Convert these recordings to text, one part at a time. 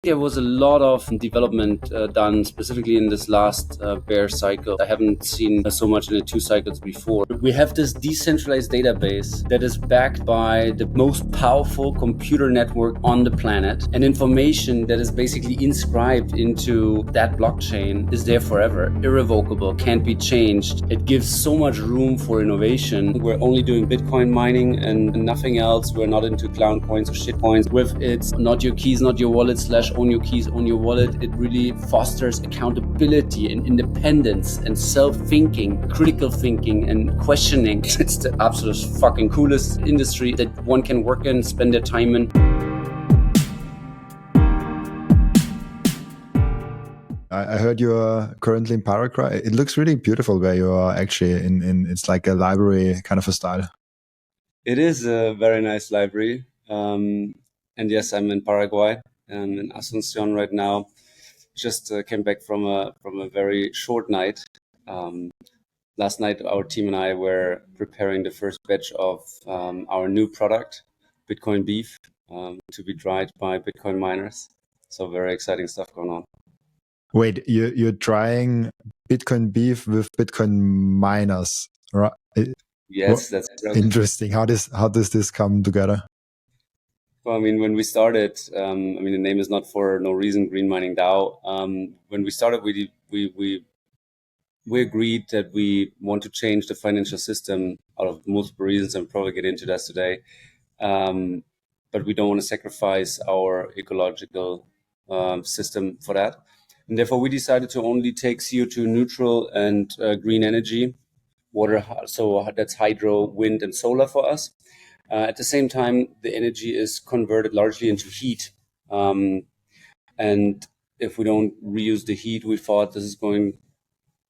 There was a lot of development done specifically in this last bear cycle. I haven't seen so much in the 2 cycles before. We have this decentralized database that is backed by the most powerful computer network on the planet, and information that is basically inscribed into that blockchain is there forever, irrevocable, can't be changed. It gives so much room for innovation. We're only doing Bitcoin mining and nothing else. We're not into clown coins or shit coins. With it's not your keys, not your wallet / own your keys, own your wallet. It really fosters accountability and independence and self-thinking, critical thinking and questioning. It's the absolute fucking coolest industry that one can work in, spend their time in. I heard you're currently in Paraguay. It looks really beautiful where you are actually in it's like a library kind of a style. It is a very nice library. And yes, I'm in Paraguay. I'm in Asunción right now. Just came back from a very short night. Last night, our team and I were preparing the first batch of our new product, Bitcoin beef, to be dried by Bitcoin miners. So very exciting stuff going on. Wait, you're trying Bitcoin beef with Bitcoin miners, right? Yes, that's correct. Interesting. How does this come together? Well, I mean, when we started, the name is not for no reason, Green Mining DAO. When we started, we agreed that we want to change the financial system out of multiple reasons, and probably get into that today. But we don't want to sacrifice our ecological system for that. And therefore, we decided to only take CO2 neutral and green energy, water. So that's hydro, wind, and solar for us. At the same time, the energy is converted largely into heat. And if we don't reuse the heat, we thought this is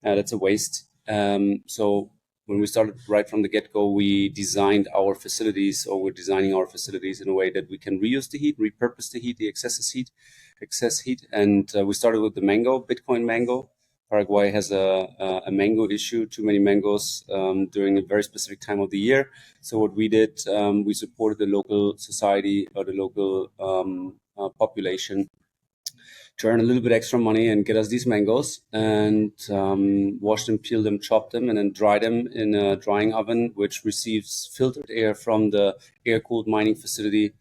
that's a waste. So when we started right from the get-go, we designed our facilities, or we're designing our facilities in a way that we can reuse the heat, repurpose the heat, the excess heat. And we started with the mango, Bitcoin mango. Paraguay has a mango issue, too many mangoes during a very specific time of the year. So what we did, we supported the local society or the local population to earn a little bit extra money and get us these mangoes, and wash them, peel them, chop them, and then dry them in a drying oven, which receives filtered air from the air-cooled mining facility.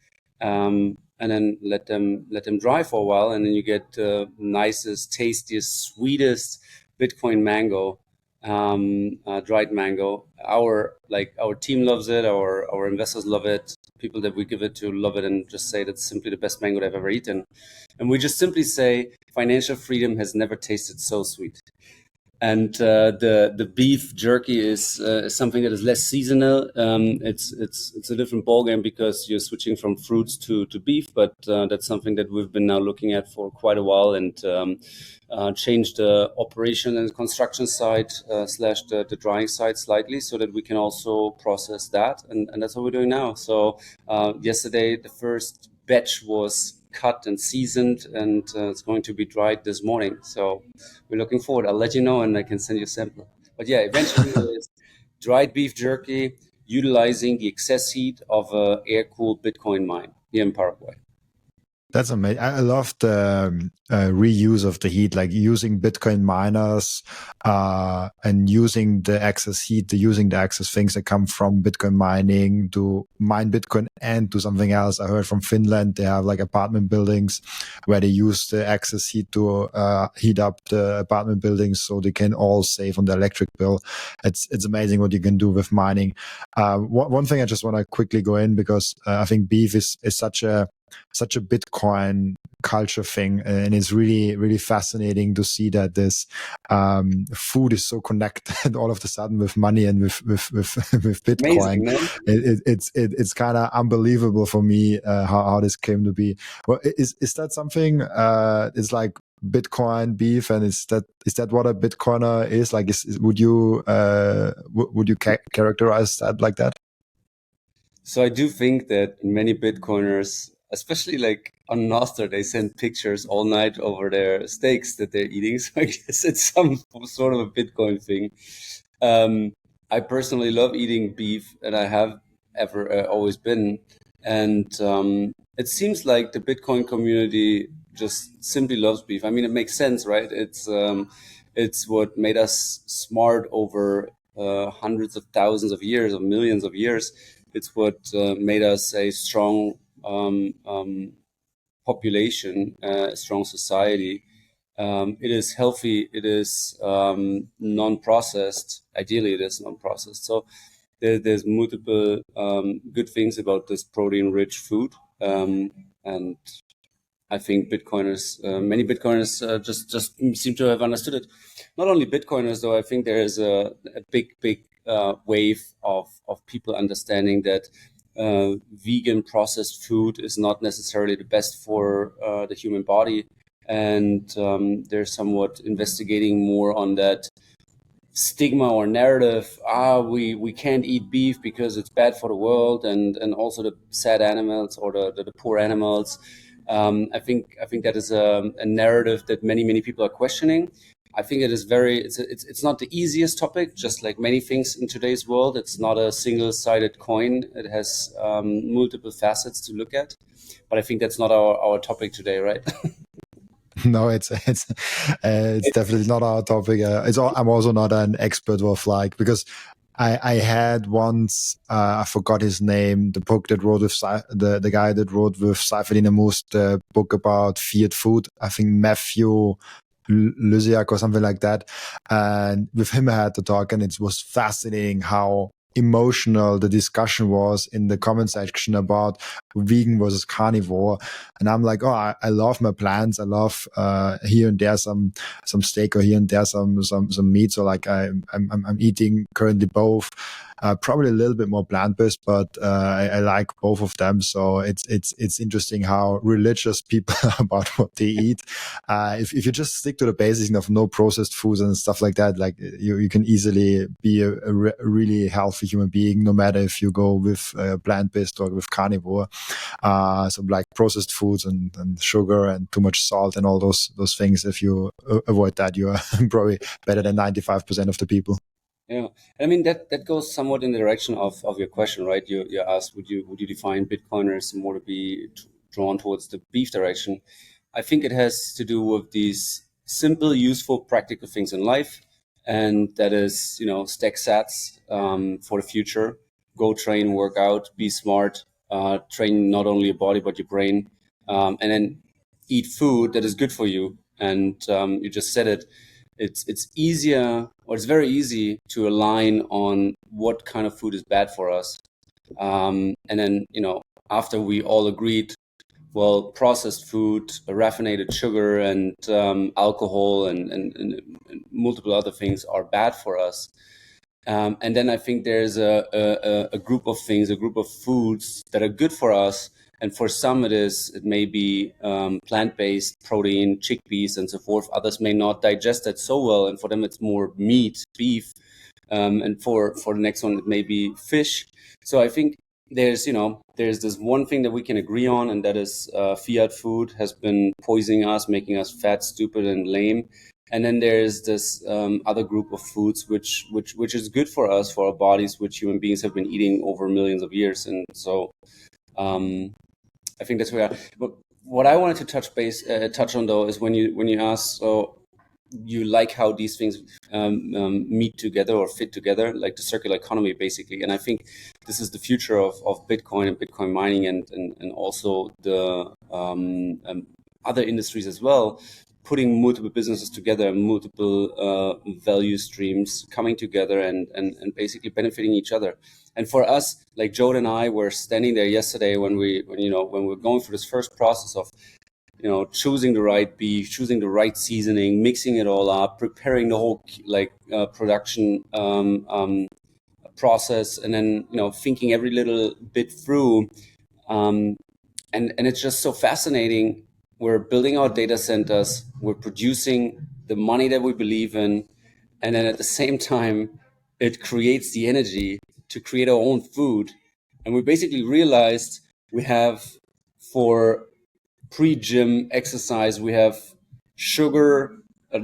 And then let them dry for a while, and then you get the nicest, tastiest, sweetest Bitcoin mango, dried mango. Our team loves it. Our investors love it. People that we give it to love it, and just say that's simply the best mango they've ever eaten. And we just simply say financial freedom has never tasted so sweet. And the beef jerky is something that is less seasonal. It's a different ballgame because you're switching from fruits to beef, but that's something that we've been now looking at for quite a while, and changed the operation and construction side / the drying side slightly, so that we can also process that, and that's what we're doing now. So yesterday, the first batch was cut and seasoned, and it's going to be dried this morning. So we're looking forward. I'll let you know, and I can send you a sample. But yeah, eventually it's dried beef jerky utilizing the excess heat of a air-cooled Bitcoin mine here in Paraguay. That's amazing. I love the reuse of the heat, like using Bitcoin miners and using the excess heat, using the excess things that come from Bitcoin mining to mine Bitcoin and do something else. I heard from Finland, they have like apartment buildings where they use the excess heat to heat up the apartment buildings so they can all save on the electric bill. It's amazing what you can do with mining. One thing I just want to quickly go in, because I think beef is such a Bitcoin culture thing, and it's really, really fascinating to see that this food is so connected all of a sudden with money and with Bitcoin. Amazing, it's kind of unbelievable for me how this came to be. Well, is that something? It's like Bitcoin beef, and is that what a Bitcoiner is? Like, would you characterize that like that? So I do think that many Bitcoiners, especially like on Nostr, they send pictures all night over their steaks that they're eating. So I guess it's some sort of a Bitcoin thing. I personally love eating beef, and I have always been. And it seems like the Bitcoin community just simply loves beef. I mean, it makes sense, right? It's what made us smart over hundreds of thousands of years, or millions of years. It's what made us a strong population, a strong society. It is healthy. It is non-processed. Ideally, it is non-processed. So there's multiple good things about this protein-rich food, and I think Bitcoiners, many Bitcoiners, just seem to have understood it. Not only Bitcoiners, though. I think there is a big wave of people understanding that vegan processed food is not necessarily the best for the human body, and they're somewhat investigating more on that stigma or narrative. We can't eat beef because it's bad for the world, and also the sad animals, or the poor animals. I think that is a narrative that many people are questioning. I think it is it's not the easiest topic, just like many things in today's world. It's not a single-sided coin. It has multiple facets to look at, but I think that's not our topic today, right? No, it's definitely not our topic. I'm also not an expert of like, because I had once, I forgot his name, the book that wrote with the guy that wrote with Seyr the book about fiat food. I think Matthew Lysiak or something like that. And with him I had to talk, and it was fascinating how emotional the discussion was in the comment section about vegan versus carnivore. And I'm like, oh, I love my plants. I love here and there some steak, or here and there some meat. So like I'm eating currently both. Probably a little bit more plant-based, but I like both of them. So it's interesting how religious people are about what they eat. If you just stick to the basics of no processed foods and stuff like that, like you can easily be a really healthy human being, no matter if you go with plant-based or with carnivore. So like processed foods and sugar and too much salt and all those things. If you avoid that, you are probably better than 95% of the people. Yeah, I mean that goes somewhat in the direction of your question, right? You asked, would you define Bitcoiners more to be drawn towards the beef direction? I think it has to do with these simple, useful, practical things in life, and that is, stack sats for the future. Go train, work out, be smart, train not only your body but your brain, and then eat food that is good for you. And you just said it. It's easier, or it's very easy to align on what kind of food is bad for us. And then, after we all agreed, well, processed food, raffinated sugar, and alcohol, and multiple other things are bad for us. And then I think there's a group of things, a group of foods that are good for us. And for some, it may be plant-based protein, chickpeas, and so forth. Others may not digest that so well, and for them it's more meat, beef. And for the next one, it may be fish. So I think there's this one thing that we can agree on, and that is fiat food has been poisoning us, making us fat, stupid, and lame. And then there's this other group of foods which is good for us, for our bodies, which human beings have been eating over millions of years. And so I think that's where. But what I wanted to touch on though is when you ask, so you like how these things meet together or fit together, like the circular economy, basically. And I think this is the future of Bitcoin and Bitcoin mining, and also the other industries as well, putting multiple businesses together, multiple value streams coming together, and basically benefiting each other. And for us, like Joe and I were standing there yesterday when we're going through this first process of choosing the right beef, choosing the right seasoning, mixing it all up, preparing the whole production process, and then thinking every little bit through. And it's just so fascinating. We're building our data centers, we're producing the money that we believe in, and then at the same time, it creates the energy to create our own food. And we basically realized we have, for pre-gym exercise, we have sugar,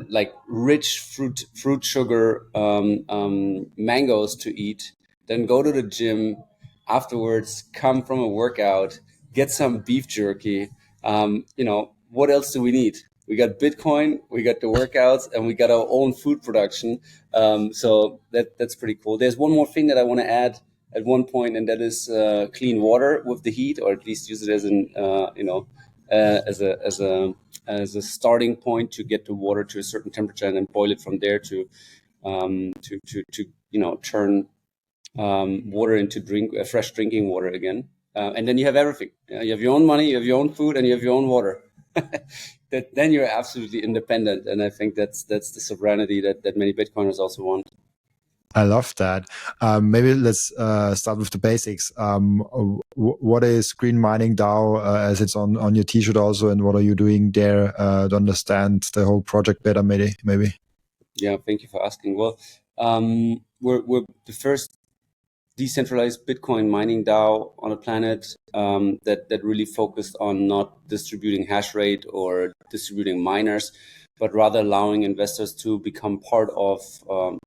like rich fruit sugar, mangoes to eat, then go to the gym afterwards, come from a workout, get some beef jerky, what else do we need? We got Bitcoin, we got the workouts, and we got our own food production. So that's pretty cool. There's one more thing that I want to add at one point, and that is clean water with the heat, or at least use it as an as a starting point to get the water to a certain temperature and then boil it from there to turn water into fresh drinking water again. And then you have everything. You have your own money, you have your own food, and you have your own water. Then you're absolutely independent. And I think that's the sovereignty that many Bitcoiners also want. I love that. Maybe let's start with the basics. What is Green Mining DAO, as it's on your T-shirt also, and what are you doing there to understand the whole project better? Maybe. Yeah, thank you for asking. Well, we're the first decentralized Bitcoin mining DAO on the planet that really focused on not distributing hash rate or distributing miners, but rather allowing investors to become part of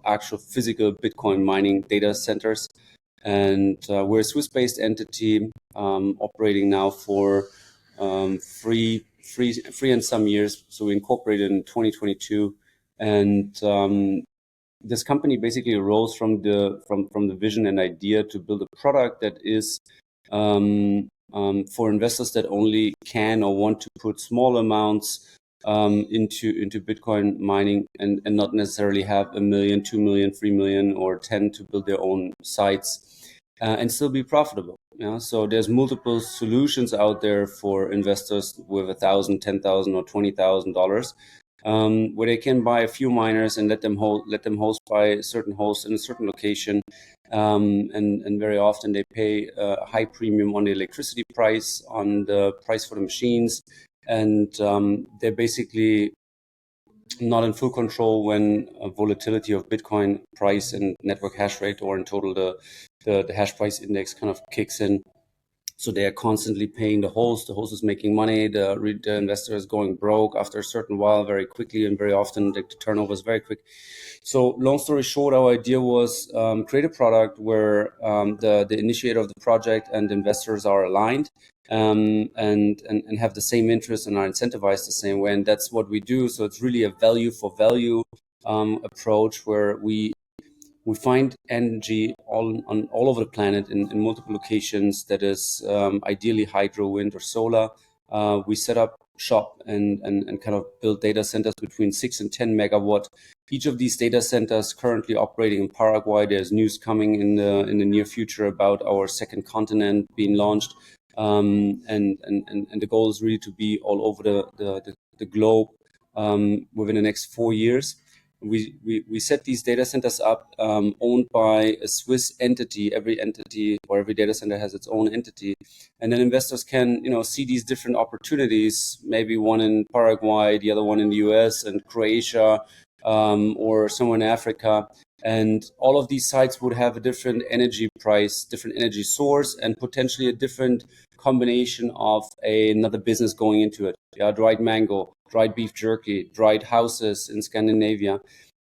actual physical Bitcoin mining data centers. And we're a Swiss-based entity operating now for three and some years. So we incorporated in 2022, and this company basically arose from the vision and idea to build a product that is for investors that only can or want to put small amounts into Bitcoin mining and not necessarily have 1 million, 2 million, 3 million, or 10 to build their own sites and still be profitable. Yeah, so there's multiple solutions out there for investors with $1,000, $10,000, or $20,000. Where they can buy a few miners and let them host by a certain host in a certain location, and very often they pay a high premium on the electricity price, on the price for the machines, and they're basically not in full control when volatility of Bitcoin price and network hash rate, or in total the hash price index, kind of kicks in. So they are constantly paying the host. The host is making money. The investor is going broke after a certain while very quickly, and very often the turnover is very quick. So long story short, our idea was create a product where the initiator of the project and investors are aligned and have the same interests and are incentivized the same way. And that's what we do. So it's really a value for value approach where we find energy all over the planet in multiple locations. That is ideally hydro, wind, or solar. We set up shop and kind of build data centers between 6 and 10 megawatt. Each of these data centers currently operating in Paraguay. There's news coming in the near future about our second continent being launched. And the goal is really to be all over the globe within the next 4 years. We set these data centers up, owned by a Swiss entity. Every entity or every data center has its own entity, and then investors can see these different opportunities. Maybe one in Paraguay, the other one in the US and Croatia, or somewhere in Africa. And all of these sites would have a different energy price, different energy source, and potentially a different combination of another business going into it. Yeah, dried mango, dried beef jerky, dried houses in Scandinavia,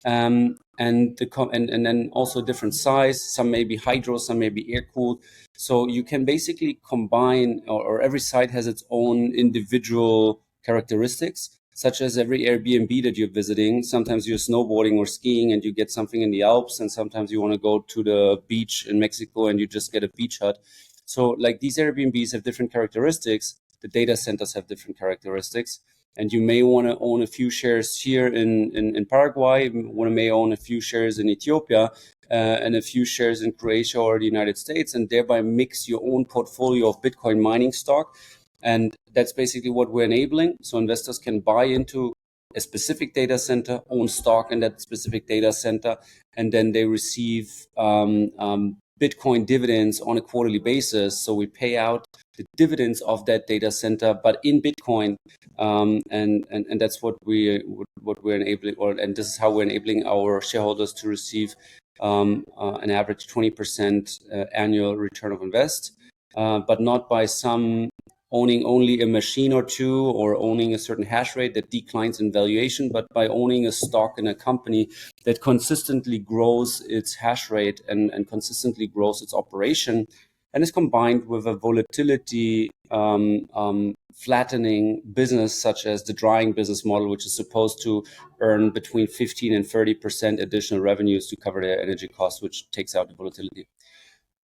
and then also different size. Some may be hydro, some may be air cooled. So you can basically combine, or every site has its own individual characteristics, such as every Airbnb that you're visiting. Sometimes you're snowboarding or skiing and you get something in the Alps, and sometimes you want to go to the beach in Mexico and you just get a beach hut. So like these Airbnbs have different characteristics. The data centers have different characteristics. And you may want to own a few shares here in Paraguay, may own a few shares in Ethiopia, and a few shares in Croatia or the United States, and thereby mix your own portfolio of Bitcoin mining stock. And that's basically what we're enabling. So investors can buy into a specific data center, own stock in that specific data center, and then they receive Bitcoin dividends on a quarterly basis. So we pay out the dividends of that data center, but in Bitcoin, and that's what we're enabling, and this is how we're enabling our shareholders to receive an average 20% annual return of invest, but not by some owning only a machine or two, or owning a certain hash rate that declines in valuation, but by owning a stock in a company that consistently grows its hash rate and consistently grows its operation. and is combined with a volatility flattening business, such as the drying business model, which is supposed to earn between 15 and 30% additional revenues to cover their energy costs, which takes out the volatility.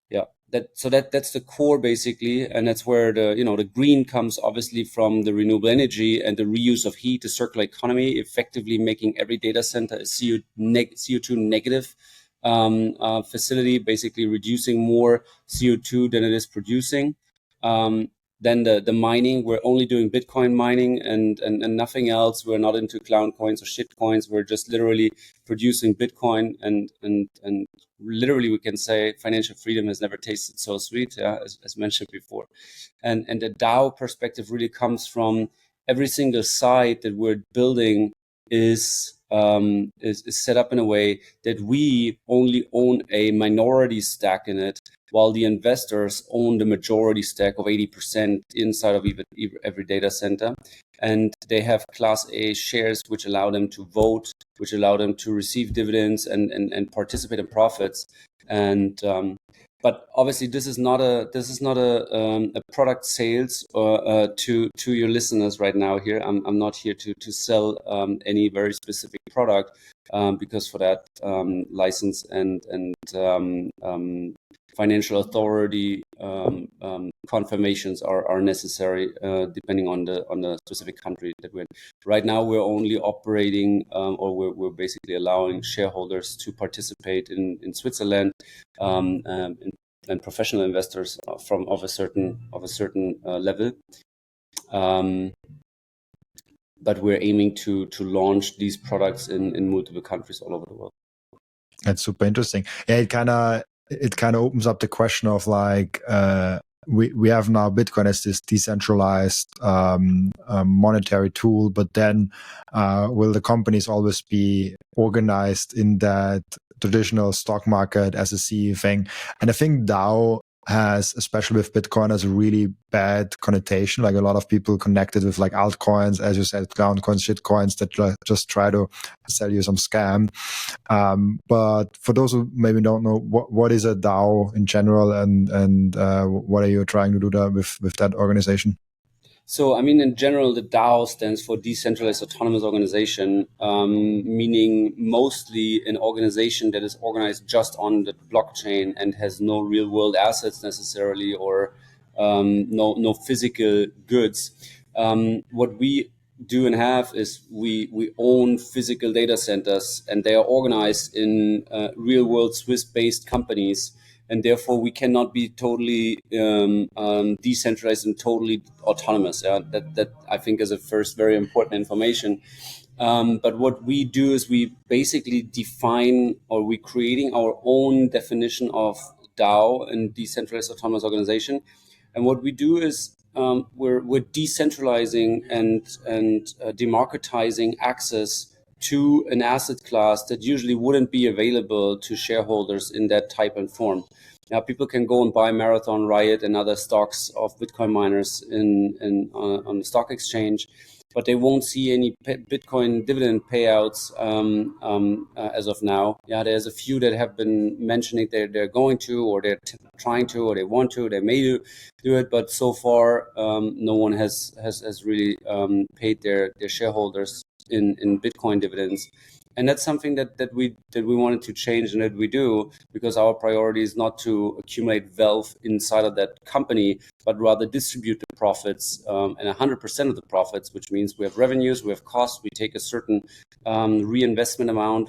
Yeah, that's the core basically, and that's where the green comes obviously from the renewable energy and the reuse of heat, the circular economy, effectively making every data center a CO2 negative facility, basically reducing more CO2 than it is producing. Then the mining, we're only doing Bitcoin mining and nothing else. We're not into clown coins or shit coins. We're just literally producing Bitcoin and literally we can say financial freedom has never tasted so sweet, yeah, as mentioned before. And the DAO perspective really comes from every single site that we're building is set up in a way that we only own a minority stack in it, while the investors own the majority stack of 80% inside of every data center. And they have Class A shares, which allow them to vote, which allow them to receive dividends and participate in profits. And but obviously, this is not a product sales to your listeners right now. Here, I'm not here to sell any very specific product because for that license and financial authority confirmations are necessary depending on the specific country that we're in. Right now, we're only operating or we're basically allowing shareholders to participate in Switzerland and professional investors of a certain level. But we're aiming to launch these products in multiple countries all over the world. That's super interesting. Yeah, it kind of opens up the question of like we have now Bitcoin as this decentralized monetary tool, but then will the companies always be organized in that traditional stock market SEC thing? And I think DAO has, especially with Bitcoin, has a really bad connotation. Like a lot of people connected with like altcoins, as you said, clown coins, shit coins that just try to sell you some scam. But for those who maybe don't know, what is a DAO in general, and what are you trying to do there with that organization? So, I mean, in general, the DAO stands for Decentralized Autonomous Organization, meaning mostly an organization that is organized just on the blockchain and has no real world assets necessarily, or no physical goods. What we do and have is we own physical data centers, and they are organized in real world Swiss-based companies. And therefore, we cannot be totally decentralized and totally autonomous. Yeah? That I think is a first very important information. But what we do is we basically define, or we're creating our own definition of DAO and decentralized autonomous organization. And what we do is we're decentralizing and democratizing access to an asset class that usually wouldn't be available to shareholders in that type and form. Now, people can go and buy Marathon, Riot, and other stocks of Bitcoin miners on the stock exchange, but they won't see any Bitcoin dividend payouts as of now. Yeah, there's a few that have been mentioning they're going to, or they're trying to, or they want to, they may do it, but so far no one has really paid their shareholders in Bitcoin dividends. And that's something that we wanted to change, and that we do, because our priority is not to accumulate wealth inside of that company, but rather distribute the profits and 100% of the profits, which means we have revenues, we have costs, we take a certain reinvestment amount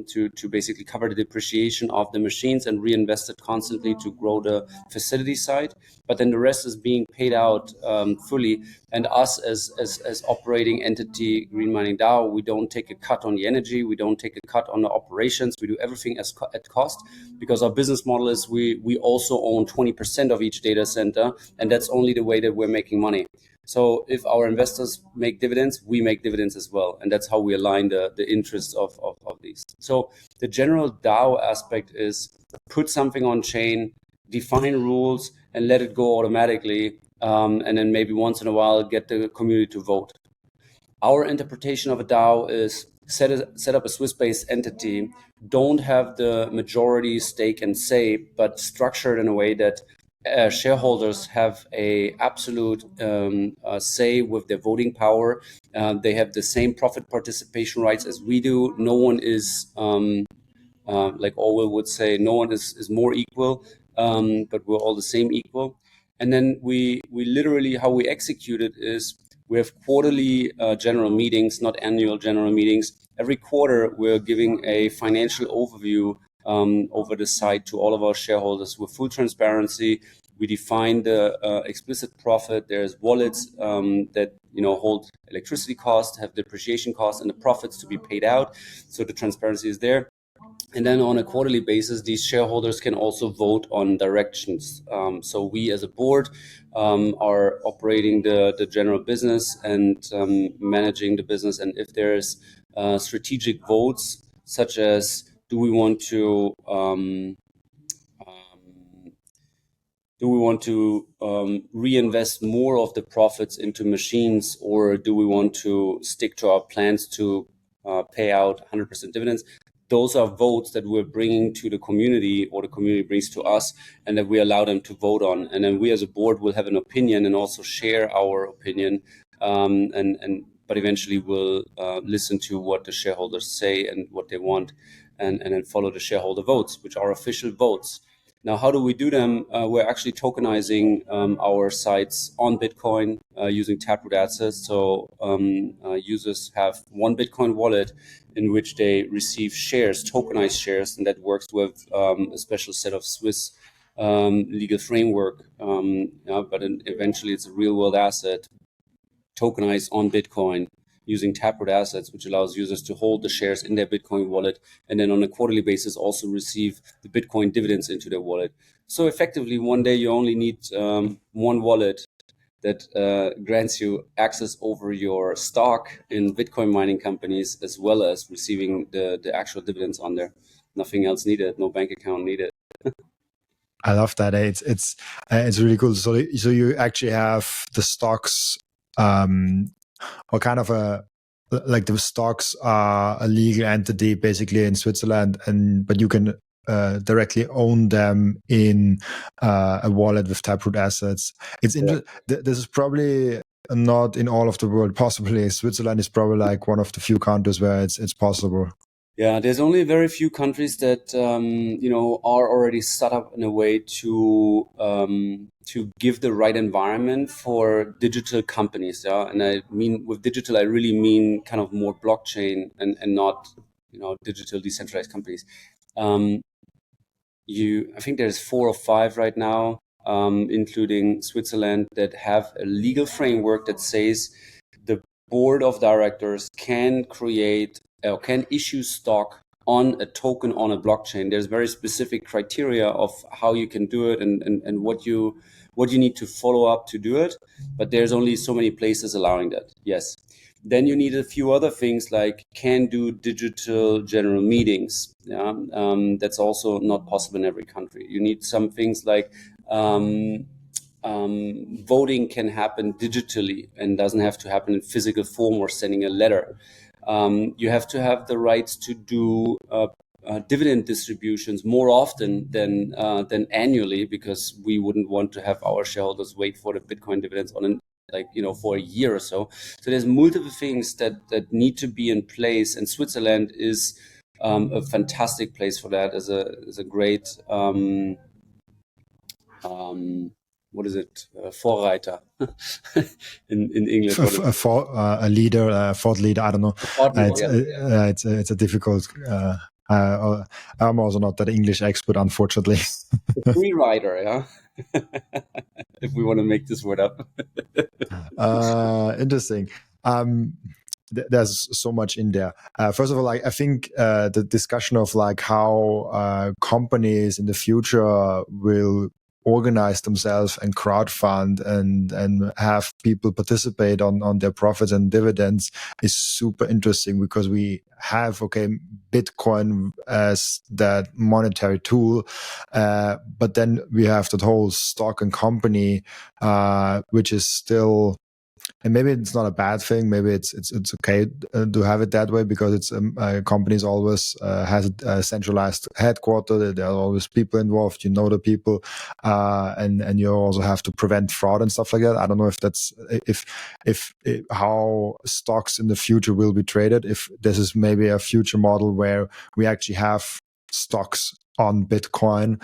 to basically cover the depreciation of the machines and reinvest it constantly to grow the facility side. But then the rest is being paid out fully. And us as operating entity, Green Mining DAO, we don't take a cut on the energy, we don't take a cut on the operations, we do everything at cost, because our business model is we also own 20% of each data center, and that's only the way that we're making money. So if our investors make dividends, we make dividends as well. And that's how we align the interests of these. So the general DAO aspect is put something on chain, define rules, and let it go automatically. And then maybe once in a while get the community to vote. Our interpretation of a DAO is set up a Swiss-based entity, don't have the majority stake and say, but structure it in a way that shareholders have a absolute say with their voting power. They have the same profit participation rights as we do. No one is like Orwell would say, no one is more equal, but we're all the same equal. And then we literally, how we execute it is we have quarterly general meetings, not annual general meetings. Every quarter, we're giving a financial overview over the site to all of our shareholders with full transparency. We define the explicit profit. There's wallets that hold electricity costs, have depreciation costs, and the profits to be paid out. So the transparency is there. And then on a quarterly basis, these shareholders can also vote on directions. So we as a board are operating the general business and managing the business. And if there's strategic votes, such as do we want to reinvest more of the profits into machines, or do we want to stick to our plans to pay out 100% dividends? Those are votes that we're bringing to the community, or the community brings to us, and that we allow them to vote on. And then we as a board will have an opinion and also share our opinion. But eventually we'll listen to what the shareholders say and what they want, and then follow the shareholder votes, which are official votes. Now, how do we do them? We're actually tokenizing our sites on Bitcoin using Taproot assets. So users have one Bitcoin wallet in which they receive shares, tokenized shares, and that works with a special set of Swiss legal framework. But eventually it's a real world asset tokenized on Bitcoin using Taproot assets, which allows users to hold the shares in their Bitcoin wallet and then on a quarterly basis also receive the Bitcoin dividends into their wallet. So effectively, one day you only need one wallet that grants you access over your stock in Bitcoin mining companies, as well as receiving the actual dividends on there. Nothing else needed, no bank account needed. I love that. It's really cool. So you actually have the stocks, or kind of like the stocks are a legal entity basically in Switzerland, but you can directly own them in a wallet with Taproot assets. It's this is probably not in all of the world. Possibly Switzerland is probably like one of the few countries where it's possible. Yeah, there's only very few countries that are already set up in a way to give the right environment for digital companies. Yeah, and I mean with digital, I really mean kind of more blockchain and not digital decentralized companies. I think there's 4 or 5 right now, including Switzerland, that have a legal framework that says the board of directors can create or can issue stock on a token on a blockchain. There's very specific criteria of how you can do it and what you need to follow up to do it. But there's only so many places allowing that. Yes. Then you need a few other things like can do digital general meetings. Yeah, that's also not possible in every country. You need some things like voting can happen digitally and doesn't have to happen in physical form or sending a letter. You have to have the rights to do dividend distributions more often than annually, because we wouldn't want to have our shareholders wait for the Bitcoin dividends for a year or so. So there's multiple things that need to be in place, and Switzerland is a fantastic place for that. Is a great what is it? Vorreiter in English. A leader, a thought leader. I don't know. It's a difficult. I'm also not that English expert, unfortunately. A free rider, yeah. If we want to make this word up. Interesting. There's so much in there. First of all, I think the discussion of like how companies in the future will organize themselves and crowdfund and have people participate on their profits and dividends is super interesting, because we have Bitcoin as that monetary tool, but then we have that whole stock and company which is still And maybe it's not a bad thing. Maybe it's okay to have it that way, because it's companies always has a centralized headquarter. There are always people involved. You know the people, and you also have to prevent fraud and stuff like that. I don't know if that's if how stocks in the future will be traded. If this is maybe a future model where we actually have stocks on Bitcoin,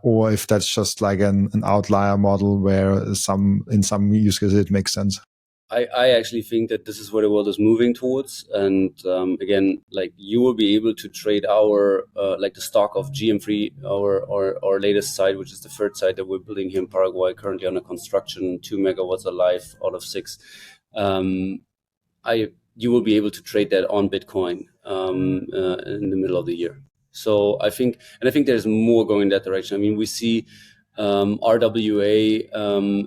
or if that's just like an outlier model where in some use cases it makes sense. I actually think that this is where the world is moving towards. And again, like you will be able to trade our like the stock of GM3, our latest site, which is the third site that we're building here in Paraguay, currently under construction, 2 megawatts alive out of 6. You will be able to trade that on Bitcoin in the middle of the year. So I think there's more going in that direction. I mean, we see RWA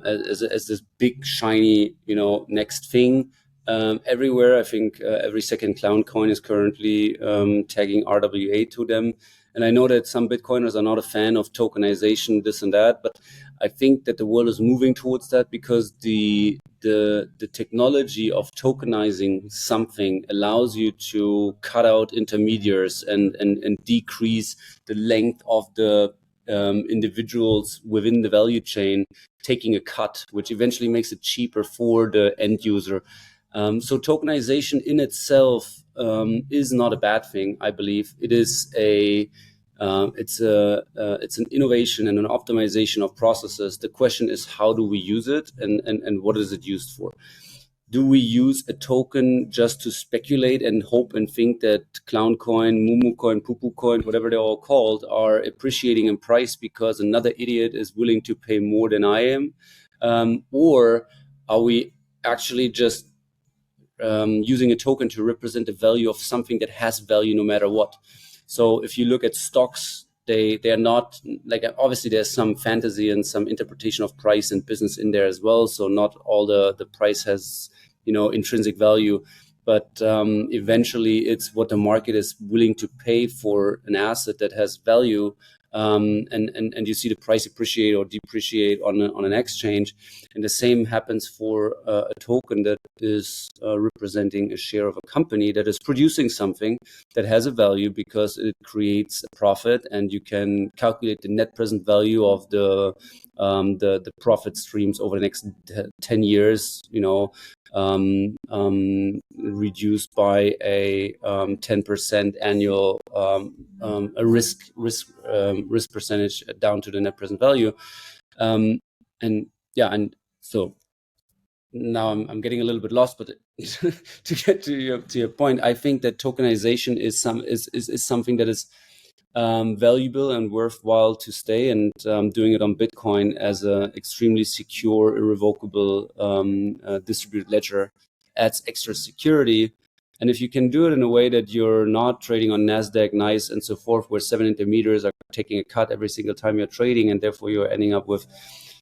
as this big shiny, next thing everywhere. I think every second clown coin is currently tagging RWA to them. And I know that some Bitcoiners are not a fan of tokenization, this and that, but I think that the world is moving towards that, because the technology of tokenizing something allows you to cut out intermediaries and decrease the length of the individuals within the value chain taking a cut, which eventually makes it cheaper for the end user. So tokenization in itself is not a bad thing. I believe it is it's an innovation and an optimization of processes. The question is, how do we use it, and what is it used for? Do we use a token just to speculate and hope and think that clown coin, mumu coin, poo coin, whatever they're all called, are appreciating in price because another idiot is willing to pay more than I am? Or are we actually just using a token to represent the value of something that has value no matter what? So if you look at stocks, they are not, like, obviously there's some fantasy and some interpretation of price and business in there as well. So not all the price has, intrinsic value, but eventually it's what the market is willing to pay for an asset that has value. And you see the price appreciate or depreciate on an exchange. And the same happens for a token that is representing a share of a company that is producing something that has a value because it creates a profit, and you can calculate the net present value of the profit streams over the next 10 years, reduced by a 10% annual a risk percentage down to the net present value. And so now I'm getting a little bit lost, but to get to your point, I think that tokenization is something that is valuable and worthwhile to stay, and doing it on Bitcoin as an extremely secure, irrevocable distributed ledger adds extra security. And if you can do it in a way that you're not trading on NASDAQ, NICE, and so forth, where 7 intermediaries are taking a cut every single time you're trading, and therefore you're ending up with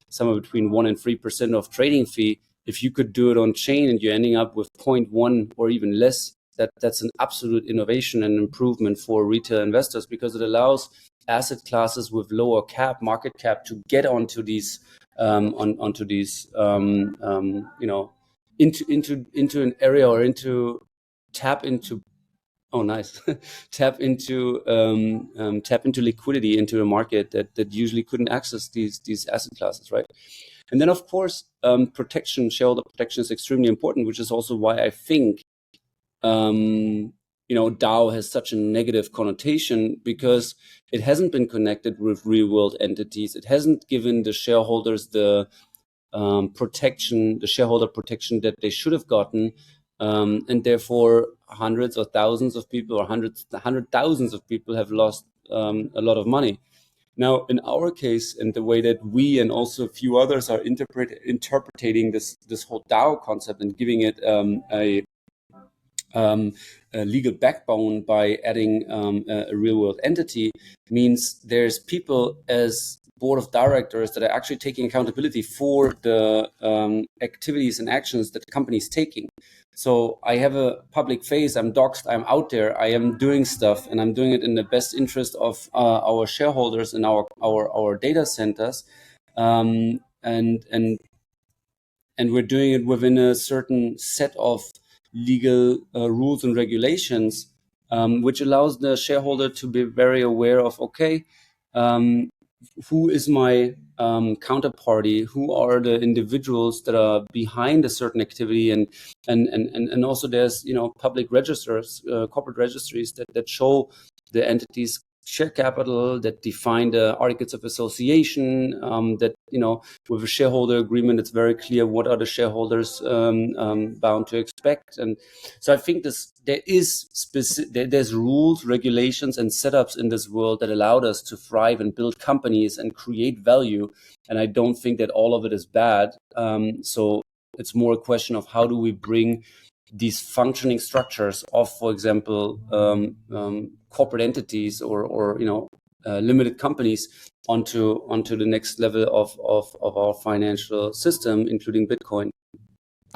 somewhere between 1% and 3% of trading fee. If you could do it on chain and you're ending up with 0.1 or even less, that's an absolute innovation and improvement for retail investors, because it allows asset classes with lower market cap to get onto these into an area, or tap into liquidity into a market that usually couldn't access these asset classes, right? And then, of course, shareholder protection is extremely important, which is also why I think DAO has such a negative connotation, because it hasn't been connected with real world entities. It hasn't given the shareholders the shareholder protection that they should have gotten. And therefore hundreds or thousands of people, or hundred thousands of people have lost a lot of money. Now, in our case, and the way that we and also a few others are interpreting this whole DAO concept and giving it a legal backbone by adding a real world entity, means there's people as board of directors that are actually taking accountability for the activities and actions that the company is taking. So I have a public face, I'm doxxed, I'm out there, I am doing stuff, and I'm doing it in the best interest of our shareholders and our data centers. And and we're doing it within a certain set of legal rules and regulations, which allows the shareholder to be very aware of, okay, who is my counterparty, who are the individuals that are behind a certain activity, and also there's public registers, corporate registries that show the entities share capital, that define the articles of association, that with a shareholder agreement it's very clear what are the shareholders bound to expect. And so I think there's rules, regulations, and setups in this world that allowed us to thrive and build companies and create value, and I don't think that all of it is bad. So it's more a question of how do we bring these functioning structures of, for example, corporate entities or limited companies onto the next level of our financial system, including Bitcoin.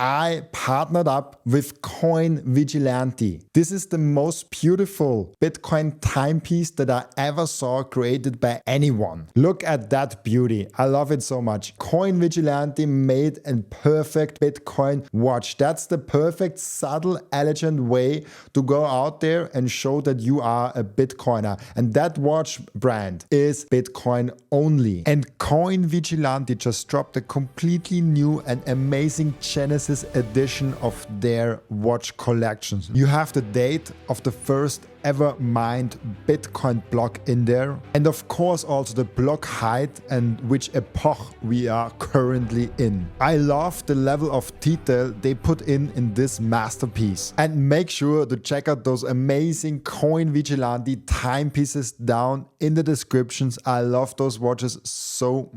I partnered up with Coin Vigilante. This is the most beautiful Bitcoin timepiece that I ever saw created by anyone. Look at that beauty. I love it so much. Coin Vigilante made a perfect Bitcoin watch. That's the perfect, subtle, elegant way to go out there and show that you are a Bitcoiner. And that watch brand is Bitcoin only. And Coin Vigilante just dropped a completely new and amazing Genesis edition of their watch collections. You have the date of the first ever mined Bitcoin block in there, and of course also the block height and which epoch we are currently in. I love the level of detail they put in this masterpiece, and make sure to check out those amazing Coin Vigilante timepieces down in the descriptions. I love those watches so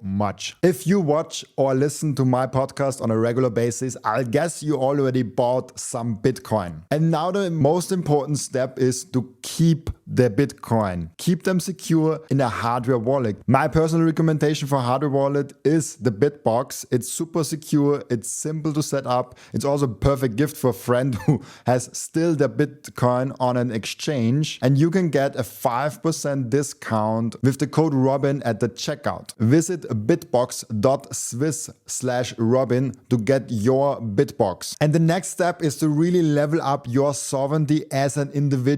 much. If you watch or listen to my podcast on a regular basis, I guess you already bought some Bitcoin. And now the most important step is to keep the Bitcoin. Keep them secure in a hardware wallet. My personal recommendation for hardware wallet is the BitBox. It's super secure. It's simple to set up. It's also a perfect gift for a friend who has still the Bitcoin on an exchange. And you can get a 5% discount with the code Robin at the checkout. Visit bitbox.swiss/Robin to get your BitBox. And the next step is to really level up your sovereignty as an individual.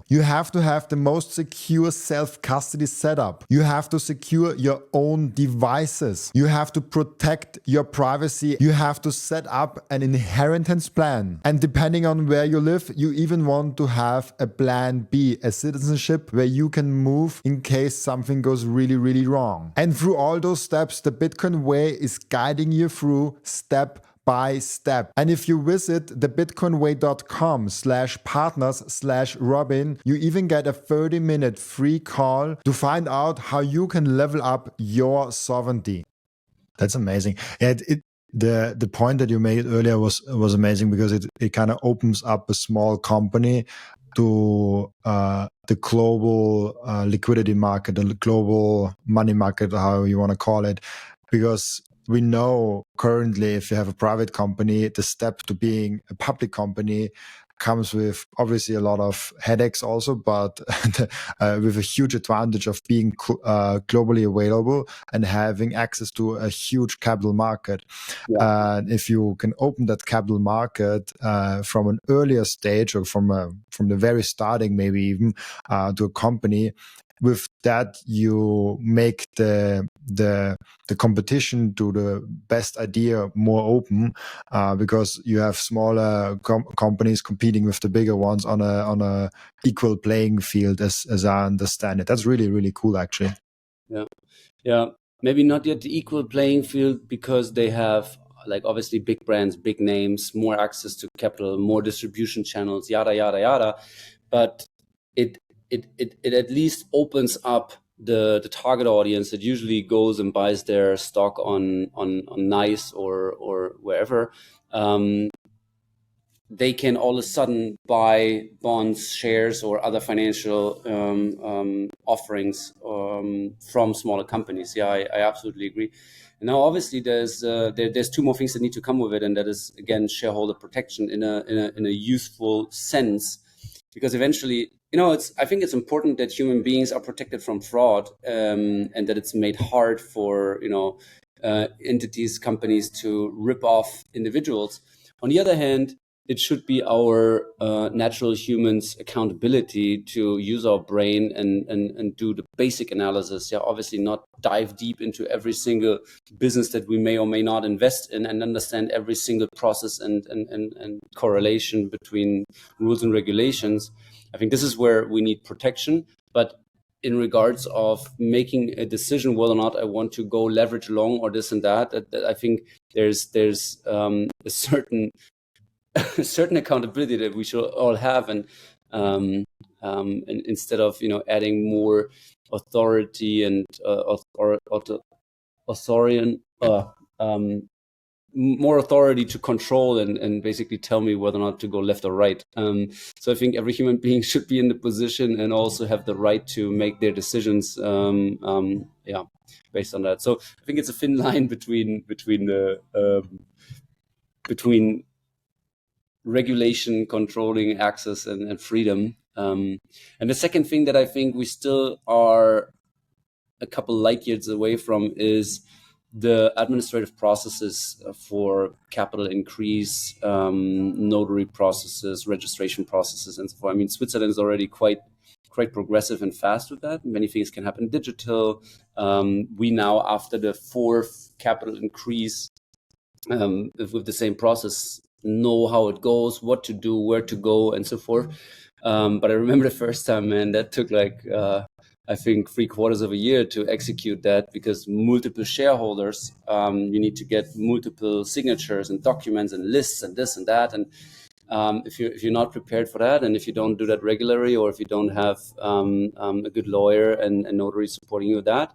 You have to have the most secure self-custody setup. You have to secure your own devices. You have to protect your privacy. You have to set up an inheritance plan. And depending on where you live, you even want to have a plan B, a citizenship where you can move in case something goes really wrong. And through all those steps, the Bitcoin way is guiding you through step by step. And if you visit thebitcoinway.com/partners/Robin, you even get a 30-minute free call to find out how you can level up your sovereignty. That's amazing. The point that you made earlier was amazing, because it kind of opens up a small company to the global liquidity market, the global money market, how you want to call it, because we know currently if you have a private company, the step to being a public company comes with obviously a lot of headaches also, but with a huge advantage of being globally available and having access to a huge capital market. Yeah. And if you can open that capital market from an earlier stage, or from the very starting, maybe even to a company, with that you make the competition to the best idea more open, because you have smaller companies competing with the bigger ones on a equal playing field, as I understand it. That's really cool, actually. Yeah. Maybe not yet the equal playing field, because they have, like, obviously big brands, big names, more access to capital, more distribution channels, yada. But it at least opens up the target audience that usually goes and buys their stock on NICE or wherever. They can all of a sudden buy bonds, shares, or other financial offerings from smaller companies. Yeah, I absolutely agree. And now, obviously, there's two more things that need to come with it, and that is, again, shareholder protection in a useful sense, because eventually, I think it's important that human beings are protected from fraud, and that it's made hard for entities, companies to rip off individuals. On the other hand, it should be our natural humans' accountability to use our brain and do the basic analysis. Yeah, obviously not dive deep into every single business that we may or may not invest in and understand every single process and correlation between rules and regulations. I think this is where we need protection. But in regards of making a decision whether or not I want to go leverage long or this and that, I think there's a certain accountability that we should all have, and instead of adding more authority and more authority to control and basically tell me whether or not to go left or right. So I think every human being should be in the position and also have the right to make their decisions based on that. So I think it's a thin line between regulation, controlling access and freedom. And the second thing that I think we still are a couple light years away from is the administrative processes for capital increase, notary processes, registration processes, and so forth. I mean, Switzerland is already quite progressive and fast with that. Many things can happen digital. We now, after the fourth capital increase, with the same process, know how it goes, what to do, where to go, and so forth. But I remember the first time, man, that took I think 3/4 of a year to execute that, because multiple shareholders, you need to get multiple signatures and documents and lists and this and that. And if you're not prepared for that, and if you don't do that regularly, or if you don't have a good lawyer and notary supporting you with that,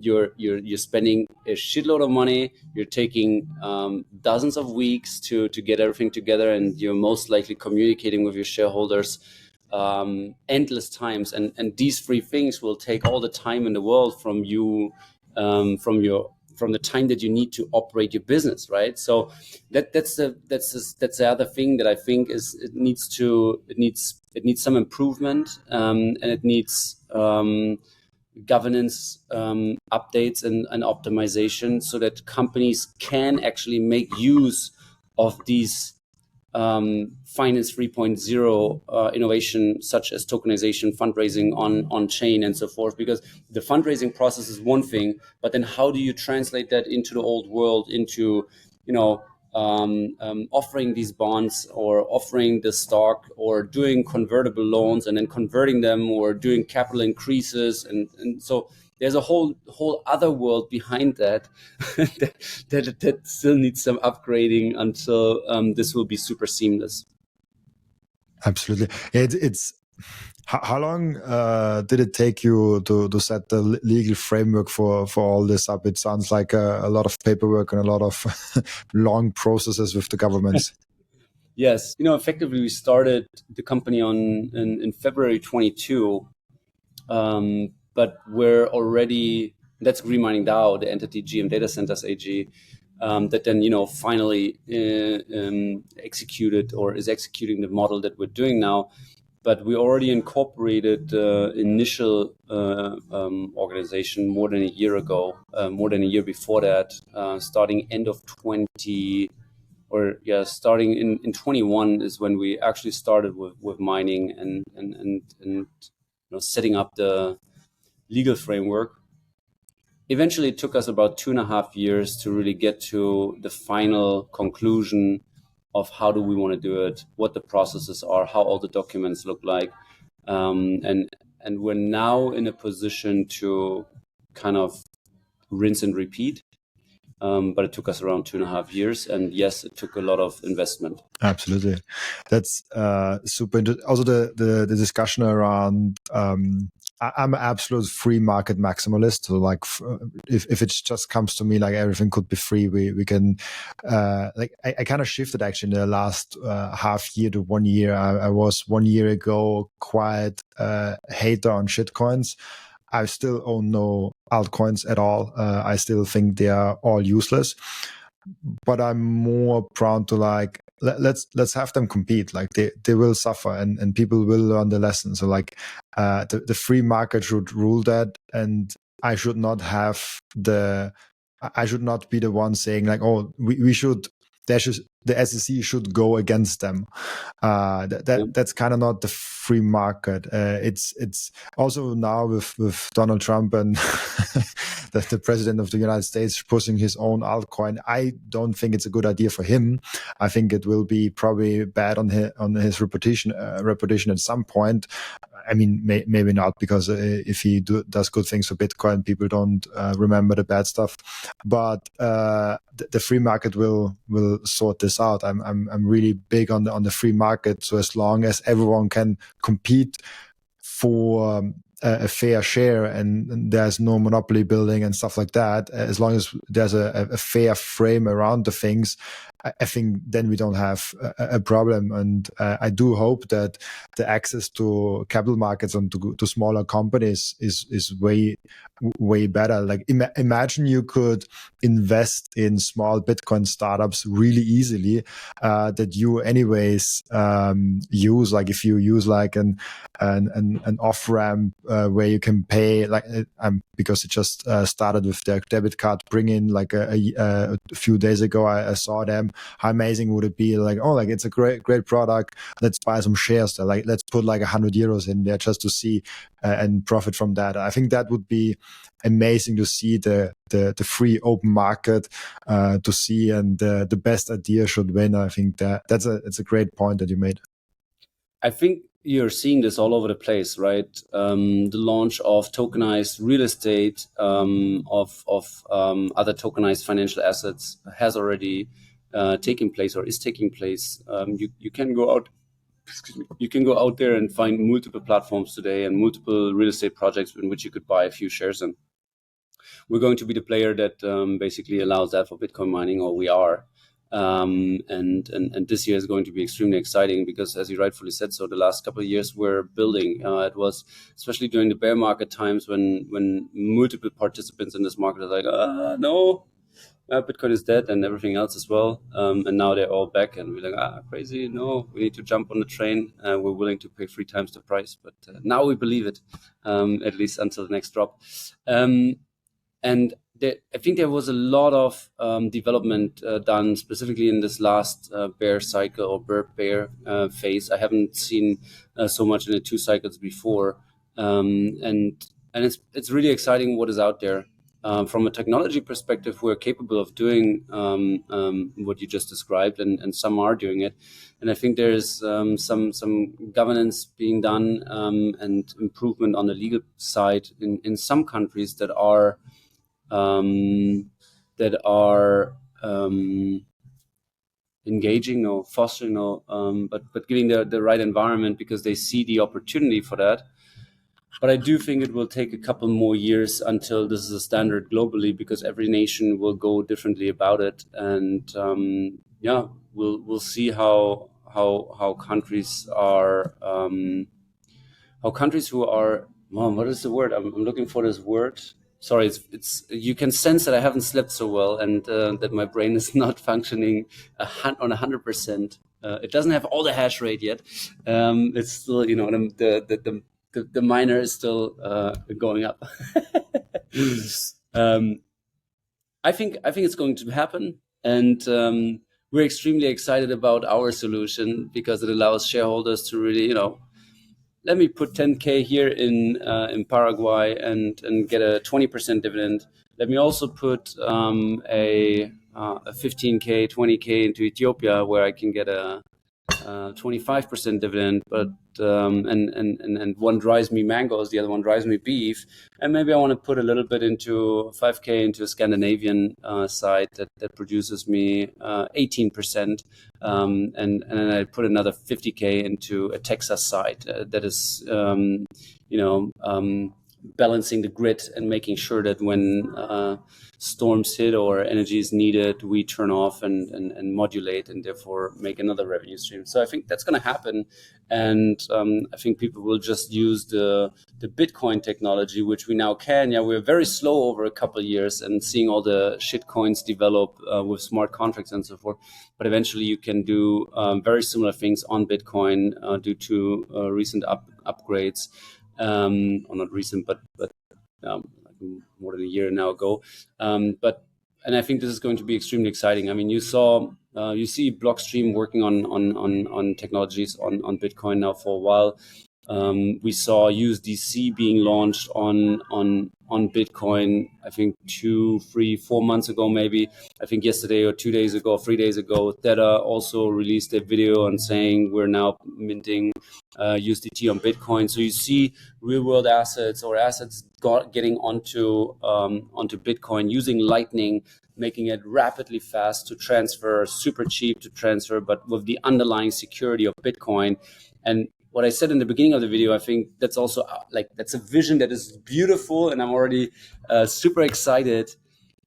you're spending a shitload of money. You're taking dozens of weeks to get everything together, and you're most likely communicating with your shareholders endless times. And these three things will take all the time in the world from you, from the time that you need to operate your business, right? So that's the other thing that I think is it needs some improvement, and it needs governance updates and optimization, so that companies can actually make use of these finance 3.0 innovation, such as tokenization, fundraising on chain, and so forth. Because the fundraising process is one thing, but then how do you translate that into the old world, into offering these bonds, or offering the stock, or doing convertible loans and then converting them, or doing capital increases, and so there's a whole other world behind that that still needs some upgrading until this will be super seamless. Absolutely. It's how long did it take you to set the legal framework for all this up? It sounds like a lot of paperwork and a lot of long processes with the governments. Yes, effectively we started the company in February 22, but we're already, that's Green Mining DAO, the entity GM Data Centers AG, that then finally executed, or is executing the model that we're doing now. But we already incorporated the initial organization more than a year ago, more than a year before that, starting end of 20, starting in 21 is when we actually started with mining and setting up the legal framework. Eventually, it took us about 2.5 years to really get to the final conclusion of how do we want to do it, what the processes are, how all the documents look like, and we're now in a position to kind of rinse and repeat. But it took us around 2.5 years, and yes, it took a lot of investment. Absolutely, that's super interesting. Also, the discussion around. I'm an absolute free market maximalist. So, like, if it just comes to me, like everything could be free, we can. I kind of shifted actually in the last half year to 1 year. I was 1 year ago quite hater on shitcoins. I still own no altcoins at all. I still think they are all useless. But I'm more prone to like let's have them compete. Like they will suffer, and people will learn the lesson. So like the free market should rule that, and I should not have the I should not be the one saying like, oh, we should, the SEC should go against them. That's kind of not the free market. It's also now with Donald Trump and the president of the United States pushing his own altcoin. I don't think it's a good idea for him. I think it will be probably bad on his reputation at some point. I mean, maybe not, because if he does good things for Bitcoin, people don't remember the bad stuff. But the free market will sort this out. I'm really big on the free market. So as long as everyone can compete for a fair share and there's no monopoly building and stuff like that, as long as there's a fair frame around the things, I think then we don't have a problem. And I do hope that the access to capital markets and to smaller companies is way better. Like imagine you could invest in small Bitcoin startups really easily, that you anyways use. Like if you use like an off ramp where you can pay, like because it just started with their debit card bring in like a few days ago. I saw them. How amazing would it be? Like, oh, like it's a great product. Let's buy some shares there. Like let's put like 100 euros in there just to see and profit from that. I think that would be amazing to see the free open market to see, and the best idea should win. I think it's a great point that you made. I think you're seeing this all over the place, right? The launch of tokenized real estate, of other tokenized financial assets has already taken place or is taking place. You can go out. You can go out there and find multiple platforms today and multiple real estate projects in which you could buy a few shares in. We're going to be the player that basically allows that for Bitcoin mining, or we are. And this year is going to be extremely exciting because, as you rightfully said, so the last couple of years we're building. It was especially during the bear market times when multiple participants in this market are like, no, Bitcoin is dead and everything else as well. And now they're all back and we're like, crazy. No, we need to jump on the train. We're willing to pay 3 times the price. But now we believe it, at least until the next drop. And I think there was a lot of development done specifically in this last bear cycle or bear phase. I haven't seen so much in the 2 cycles before. And it's really exciting what is out there. From a technology perspective, we're capable of doing what you just described, and some are doing it. And I think there's some governance being done and improvement on the legal side in some countries that are engaging or fostering or but giving the right environment because they see the opportunity for that. But I do think it will take a couple more years until this is a standard globally, because every nation will go differently about it, and we'll see how countries are who are, what is the word? I'm looking for this word. Sorry, it's you can sense that I haven't slept so well and that my brain is not functioning on 100%. It doesn't have all the hash rate yet. It's still, the miner is still going up. I think it's going to happen, and we're extremely excited about our solution because it allows shareholders to really, let me put 10K here in Paraguay and get a 20% dividend. Let me also put a 15K, 20K into Ethiopia where I can get a 25% dividend, but and one drives me mangoes, the other one drives me beef, and maybe I want to put a little bit into 5K into a Scandinavian side that produces me 18%, and then I put another 50K into a Texas side that is balancing the grid and making sure that when storms hit or energy is needed, we turn off and modulate and therefore make another revenue stream. So I think that's going to happen. And I think people will just use the Bitcoin technology, which we now can. Yeah, we're very slow over a couple of years and seeing all the shit coins develop with smart contracts and so forth. But eventually you can do very similar things on Bitcoin due to recent upgrades. Or not recent, but more than a year now ago. But and I think this is going to be extremely exciting. I mean, you see Blockstream working on technologies on Bitcoin now for a while. We saw USDC being launched on Bitcoin, I think 2, 3, 4 months ago, maybe. I think yesterday or 2 days ago, 3 days ago, Theta also released a video on saying we're now minting USDT on Bitcoin. So you see real world assets or assets getting onto Bitcoin using Lightning, making it rapidly fast to transfer, super cheap to transfer, but with the underlying security of Bitcoin. And what I said in the beginning of the video, I think that's also that's a vision that is beautiful, and I'm already super excited.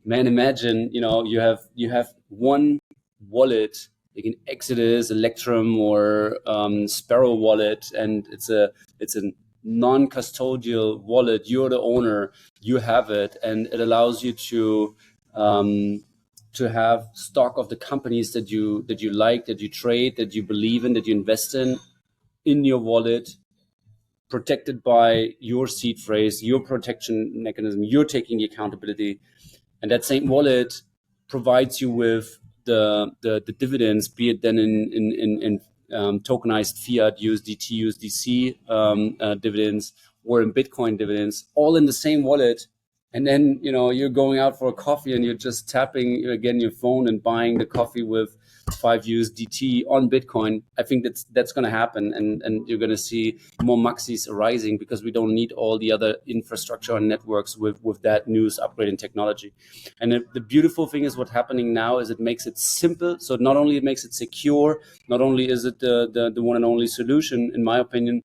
Man, imagine you have one wallet, like an Exodus, Electrum, or Sparrow wallet, and it's a non-custodial wallet. You're the owner, you have it, and it allows you to have stock of the companies that you like, that you trade, that you believe in, that you invest in your wallet, protected by your seed phrase, your protection mechanism. You're taking the accountability, and that same wallet provides you with the dividends, be it then in tokenized fiat, USDT, USDC dividends, or in Bitcoin dividends, all in the same wallet. And then you're going out for a coffee and you're just tapping again your phone and buying the coffee with 5 USDT on Bitcoin. I think that's going to happen, and you're going to see more maxis arising because we don't need all the other infrastructure and networks with that news upgrading technology. And the beautiful thing is what's happening now is it makes it simple. So not only it makes it secure, not only is it the one and only solution, in my opinion,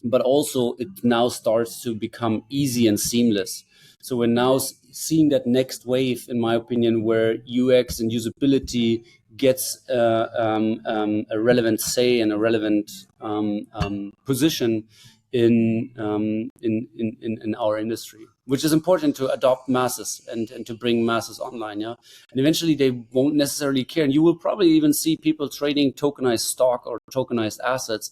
but also it now starts to become easy and seamless. So we're now seeing that next wave, in my opinion, where UX and usability gets a relevant say and a relevant position in our industry, which is important to adopt masses and to bring masses online. Yeah, and eventually they won't necessarily care, and you will probably even see people trading tokenized stock or tokenized assets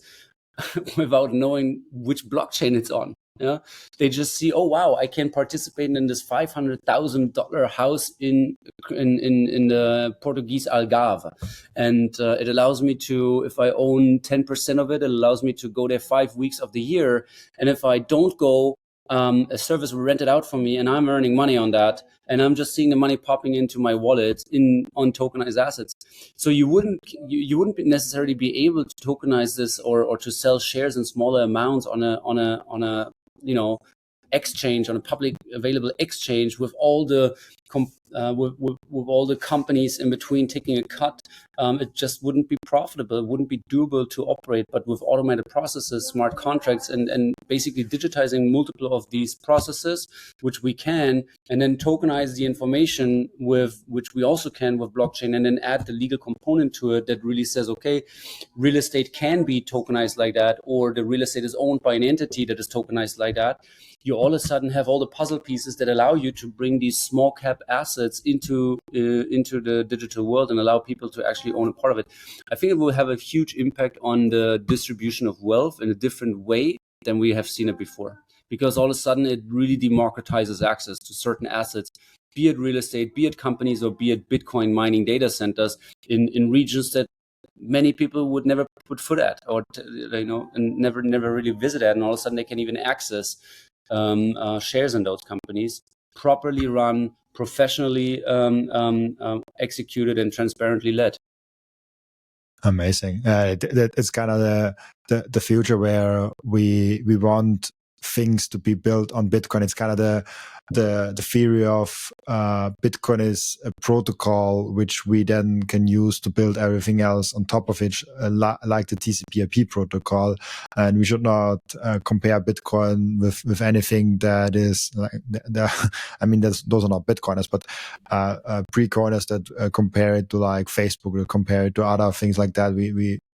without knowing which blockchain it's on. Yeah, they just see, oh wow, I can participate in this $500,000 house in the Portuguese Algarve, and it allows me to, if I own 10% of it, it allows me to go there 5 weeks of the year, and if I don't go, a service will rent it out for me, and I'm earning money on that, and I'm just seeing the money popping into my wallet on tokenized assets. So you wouldn't necessarily be able to tokenize this or to sell shares in smaller amounts on a exchange, on a public available exchange, with all the with all the companies in between taking a cut. It just wouldn't be profitable. It wouldn't be doable to operate. But with automated processes, smart contracts, and basically digitizing multiple of these processes, which we can, and then tokenize the information with which we also can with blockchain, and then add the legal component to it that really says, okay, real estate can be tokenized like that, or the real estate is owned by an entity that is tokenized like that. You all of a sudden have all the puzzle pieces that allow you to bring these small cap assets into the digital world and allow people to actually own a part of it. I think it will have a huge impact on the distribution of wealth in a different way than we have seen it before, because all of a sudden it really democratizes access to certain assets, be it real estate, be it companies, or be it Bitcoin mining data centers in regions that many people would never put foot at, or and never really visit at, and all of a sudden they can even access shares in those companies, properly run, professionally executed, and transparently led. Amazing. It's kind of the future where we want things to be built on Bitcoin. It's kind of the theory of Bitcoin is a protocol which we then can use to build everything else on top of it, like the TCP/IP protocol. And we should not compare Bitcoin with anything that is like I mean, those are not Bitcoiners, but pre-coiners that compare it to like Facebook or compare it to other things like that.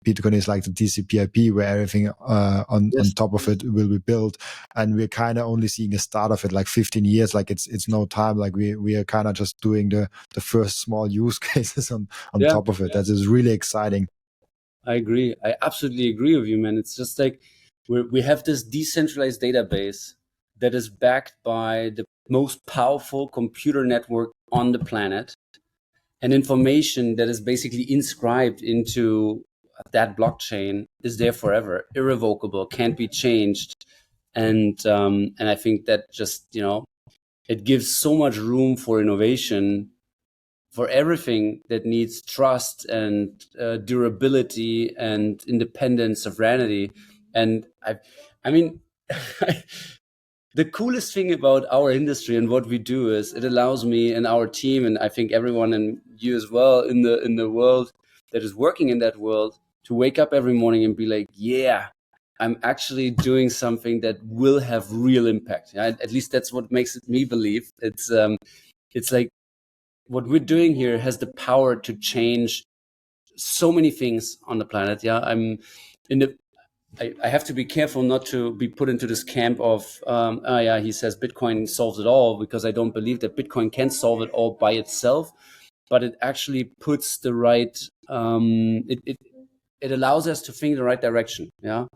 Bitcoin is like the TCP/IP, where everything on top of it will be built, and we're kind of only seeing the start of it, like 15 years. Like it's no time. Like we are kind of just doing the first small use cases on top of it. That is really exciting. I agree. I absolutely agree with you, man. It's just like we have this decentralized database that is backed by the most powerful computer network on the planet. and information that is basically inscribed into that blockchain is there forever, irrevocable, can't be changed. And I think that just, it gives so much room for innovation for everything that needs trust and durability and independent sovereignty. And I mean, the coolest thing about our industry and what we do is it allows me and our team, and I think everyone and you as well in the world that is working in that world, to wake up every morning and be like, yeah, I'm actually doing something that will have real impact. At least that's what makes me believe. It's like what we're doing here has the power to change so many things on the planet. Yeah, I'm in the. I have to be careful not to be put into this camp of, yeah, he says Bitcoin solves it all, because I don't believe that Bitcoin can solve it all by itself, but it actually puts the right. It allows us to think in the right direction. Yeah.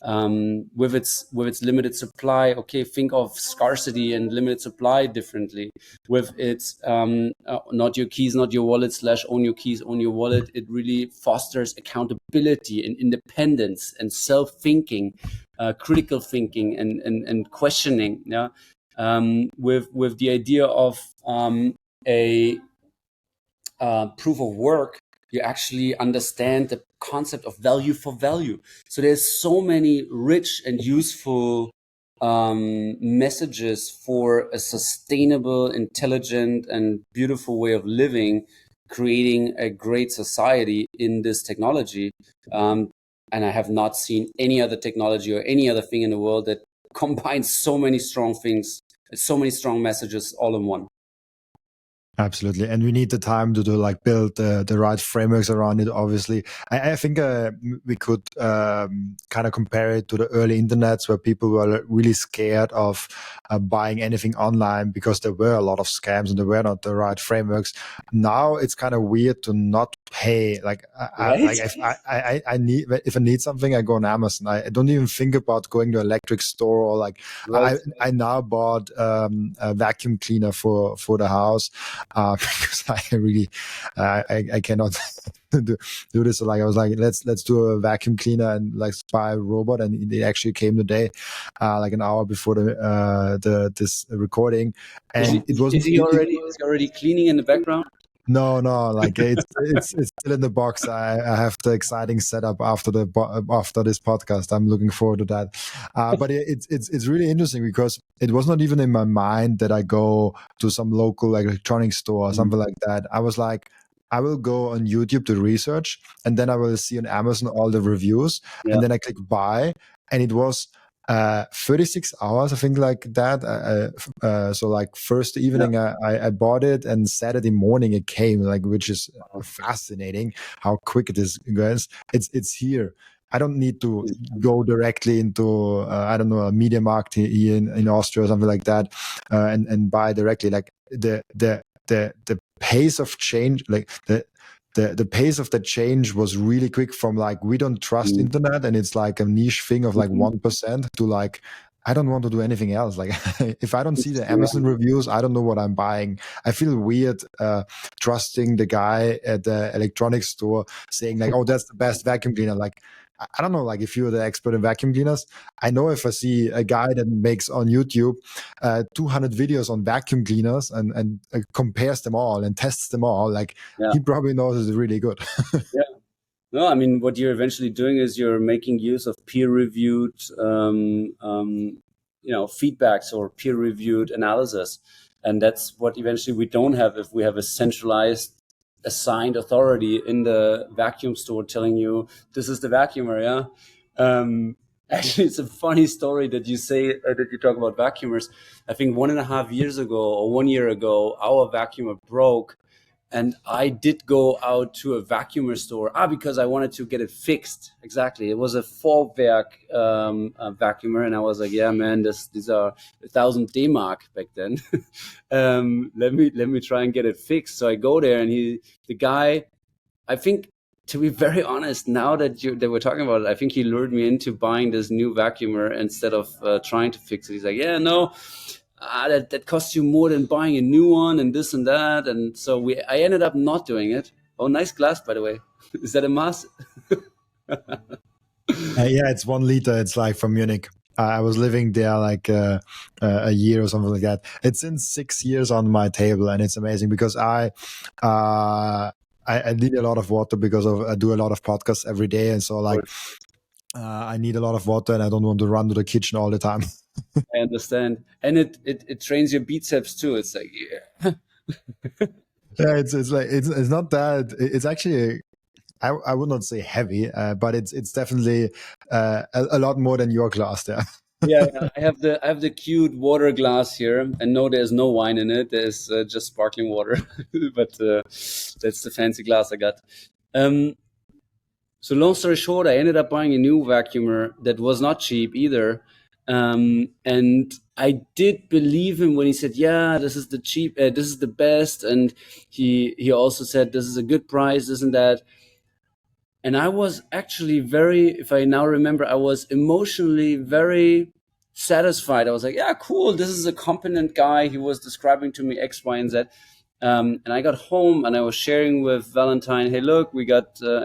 With its limited supply, okay, think of scarcity and limited supply differently. With its not your keys, not your wallet / own your keys, own your wallet, it really fosters accountability and independence and self-thinking, critical thinking and questioning. Yeah. With the idea of a proof of work, you actually understand the concept of value for value. So there's so many rich and useful messages for a sustainable, intelligent, and beautiful way of living, creating a great society in this technology. And I have not seen any other technology or any other thing in the world that combines so many strong things, so many strong messages all in one. Absolutely. And we need the time to build the right frameworks around it. Obviously, I think we could kind of compare it to the early internets, where people were really scared of buying anything online because there were a lot of scams and there were not the right frameworks. Now it's kind of weird to not pay. Like, Right? I need, if I need something, I go on Amazon. I don't even think about going to an electric store, or Right. I now bought a vacuum cleaner for the house. Because I really, I cannot do this. So I was like, let's do a vacuum cleaner and buy a robot, and it actually came today, an hour before this recording, and Is he already cleaning in the background? No, it's still in the box. I have the exciting setup after this podcast. I'm looking forward to that. But it's really interesting, because it was not even in my mind that I go to some local electronics store or something like that. I was like, I will go on YouTube to research, and then I will see on Amazon all the reviews, and then I click buy, and it was 36 hours, I think, like that. So first evening, I bought it, and Saturday morning it came, which is fascinating how quick it is, guys. It's here. I don't need to go directly into I don't know, a media market here in Austria or something like that, and buy directly. The pace of change, the pace of the change was really quick, from we don't trust internet, and it's a niche thing of 1%, to I don't want to do anything else. If I don't see the Amazon reviews, I don't know what I'm buying. I feel weird trusting the guy at the electronics store saying oh, that's the best vacuum cleaner. I don't know, if you're the expert in vacuum cleaners. I know if I see a guy that makes on YouTube 200 videos on vacuum cleaners and compares them all and tests them all, he probably knows it's really good. Yeah. No, I mean, what you're eventually doing is you're making use of peer-reviewed, feedbacks or peer-reviewed analysis, and that's what eventually we don't have if we have a centralized, assigned authority in the vacuum store telling you this is the vacuumer. Yeah. Actually, it's a funny story that you say that you talk about vacuumers. I think 1.5 years ago or 1 year ago, our vacuumer broke. And I did go out to a vacuumer store because I wanted to get it fixed. Exactly, it was a Vorwerk vacuumer, and I was like, "Yeah, man, these are 1,000 D-Mark back then. Let me try and get it fixed." So I go there, and the guy, I think, to be very honest, now that we're talking about it, I think he lured me into buying this new vacuumer instead of trying to fix it. He's like, "Yeah, no." that costs you more than buying a new one and this and that. And so I ended up not doing it. Oh, nice glass, by the way. Is that a mass? Yeah, it's 1 liter. It's like from Munich. I was living there like a year or something like that. It's in 6 years on my table, and it's amazing because I need a lot of water because I do a lot of podcasts every day, and so like I need a lot of water, and I don't want to run to the kitchen all the time. I understand. And it trains your biceps too. It's like, yeah. Yeah, it's like it's not that. It's actually I would not say heavy, but it's definitely a lot more than your glass there. Yeah, I have the cute water glass here, and no, there's no wine in it. There's just sparkling water, but that's the fancy glass I got. So long story short, I ended up buying a new vacuumer that was not cheap either, and I did believe him when he said, "Yeah, this is this is the best," and he also said, "This is a good price, this and that." And I was actually if I now remember, I was emotionally very satisfied. I was like, yeah, cool. This is a competent guy. He was describing to me X, Y, and Z. And I got home and I was sharing with Valentine, hey, look, I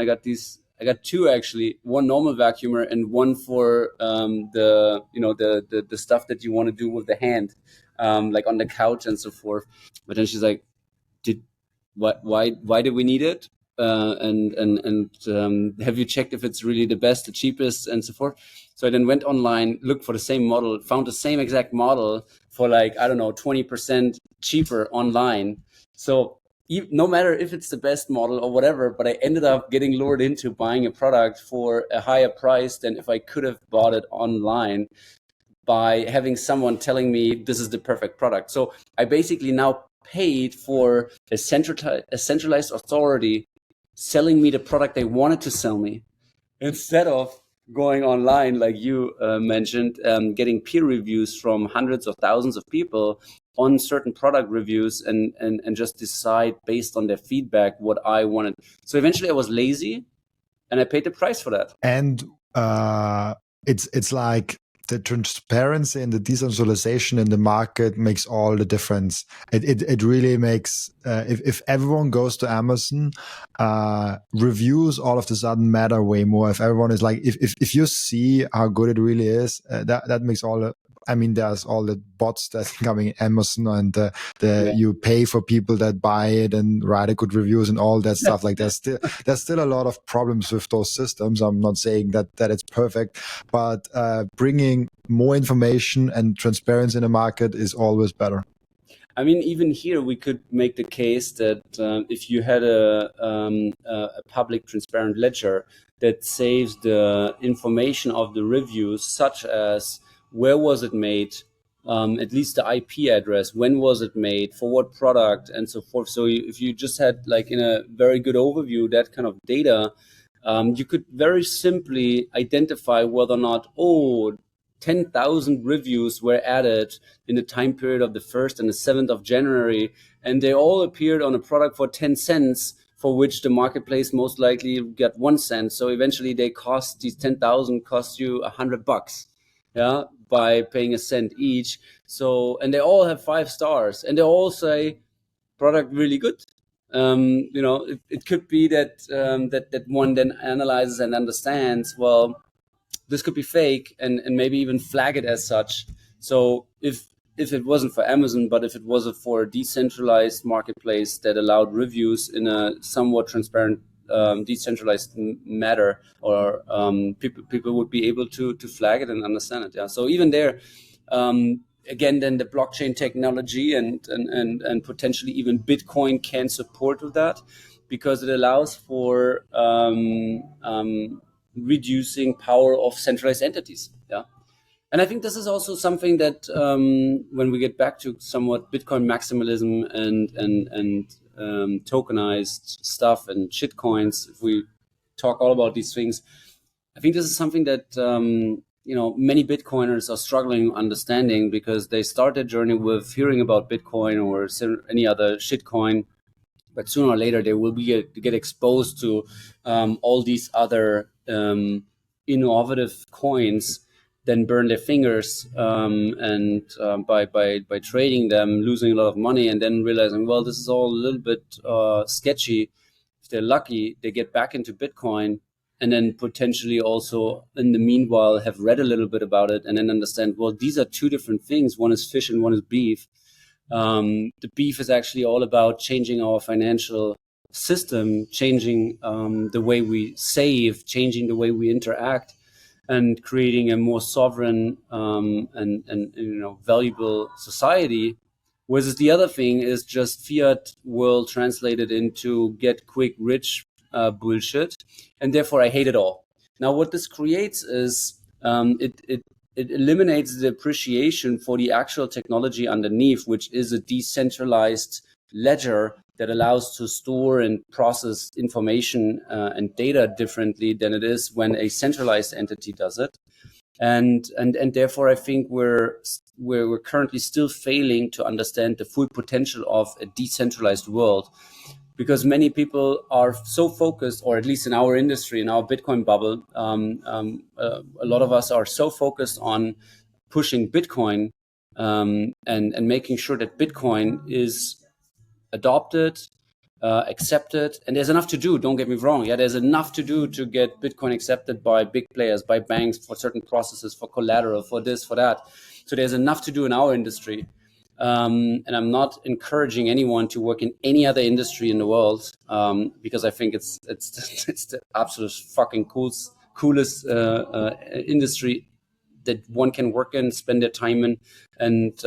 got two actually, one normal vacuumer and one for the stuff that you want to do with the hand, like on the couch and so forth. But then she's like, why do we need it? And have you checked if it's really the best, the cheapest, and so forth? So I then went online, looked for the same model, found the same exact model for like, I don't know, 20% cheaper online. So no matter if it's the best model or whatever, but I ended up getting lured into buying a product for a higher price than if I could have bought it online by having someone telling me this is the perfect product. So I basically now paid for a centralized authority selling me the product they wanted to sell me, instead of going online like you mentioned, getting peer reviews from hundreds of thousands of people on certain product reviews and just decide based on their feedback what I wanted. So eventually I was lazy and I paid the price for that. And it's like the transparency and the decentralization in the market makes all the difference. It really makes, if everyone goes to Amazon, reviews all of a sudden matter way more. If everyone is like, if you see how good it really is, that makes all the, I mean, there's all the bots that coming in Amazon, and you pay for people that buy it and write good reviews and all that stuff. Like there's still a lot of problems with those systems. I'm not saying that it's perfect, but bringing more information and transparency in the market is always better. I mean, even here we could make the case that if you had a public transparent ledger that saves the information of the reviews, such as where was it made, at least the IP address, when was it made, for what product, and so forth. So if you just had, like, in a very good overview, that kind of data, you could very simply identify whether or not, 10,000 reviews were added in the time period of the 1st and the 7th of January, and they all appeared on a product for 10 cents, for which the marketplace most likely got 1 cent. So eventually these 10,000 cost you $100, yeah, by paying a cent each. So, and they all have 5 stars, and they all say product really good. It could be that that one then analyzes and understands, well, this could be fake, and maybe even flag it as such. So if it wasn't for Amazon, but if it was for a decentralized marketplace that allowed reviews in a somewhat transparent, decentralized matter, or people would be able to flag it and understand it. Yeah. So even there, again, then the blockchain technology and potentially even Bitcoin can support with that, because it allows for reducing power of centralized entities. Yeah. And I think this is also something that when we get back to somewhat Bitcoin maximalism and tokenized stuff and shitcoins, if we talk all about these things, I think this is something that many Bitcoiners are struggling understanding, because they start their journey with hearing about Bitcoin or any other shitcoin, but sooner or later they will get exposed to all these other innovative coins, then burn their fingers and by trading them, losing a lot of money, and then realizing, well, this is all a little bit sketchy. If they're lucky, they get back into Bitcoin, and then potentially also in the meanwhile have read a little bit about it and then understand, well, these are two different things. One is fish and one is beef. The beef is actually all about changing our financial system, changing the way we save, changing the way we interact, and creating a more sovereign and valuable society. Whereas the other thing is just fiat world translated into get quick rich bullshit, and therefore I hate it all. Now, what this creates is it eliminates the appreciation for the actual technology underneath, which is a decentralized ledger that allows to store and process information and data differently than it is when a centralized entity does it. And therefore, I think we're currently still failing to understand the full potential of a decentralized world, because many people are so focused, or at least in our industry, in our Bitcoin bubble, a lot of us are so focused on pushing Bitcoin and making sure that Bitcoin is adopted, accepted, and there's enough to do. Don't get me wrong. Yeah, there's enough to do to get Bitcoin accepted by big players, by banks, for certain processes, for collateral, for this, for that. So there's enough to do in our industry. And I'm not encouraging anyone to work in any other industry in the world, because I think it's the absolute fucking coolest industry that one can work in, spend their time in, and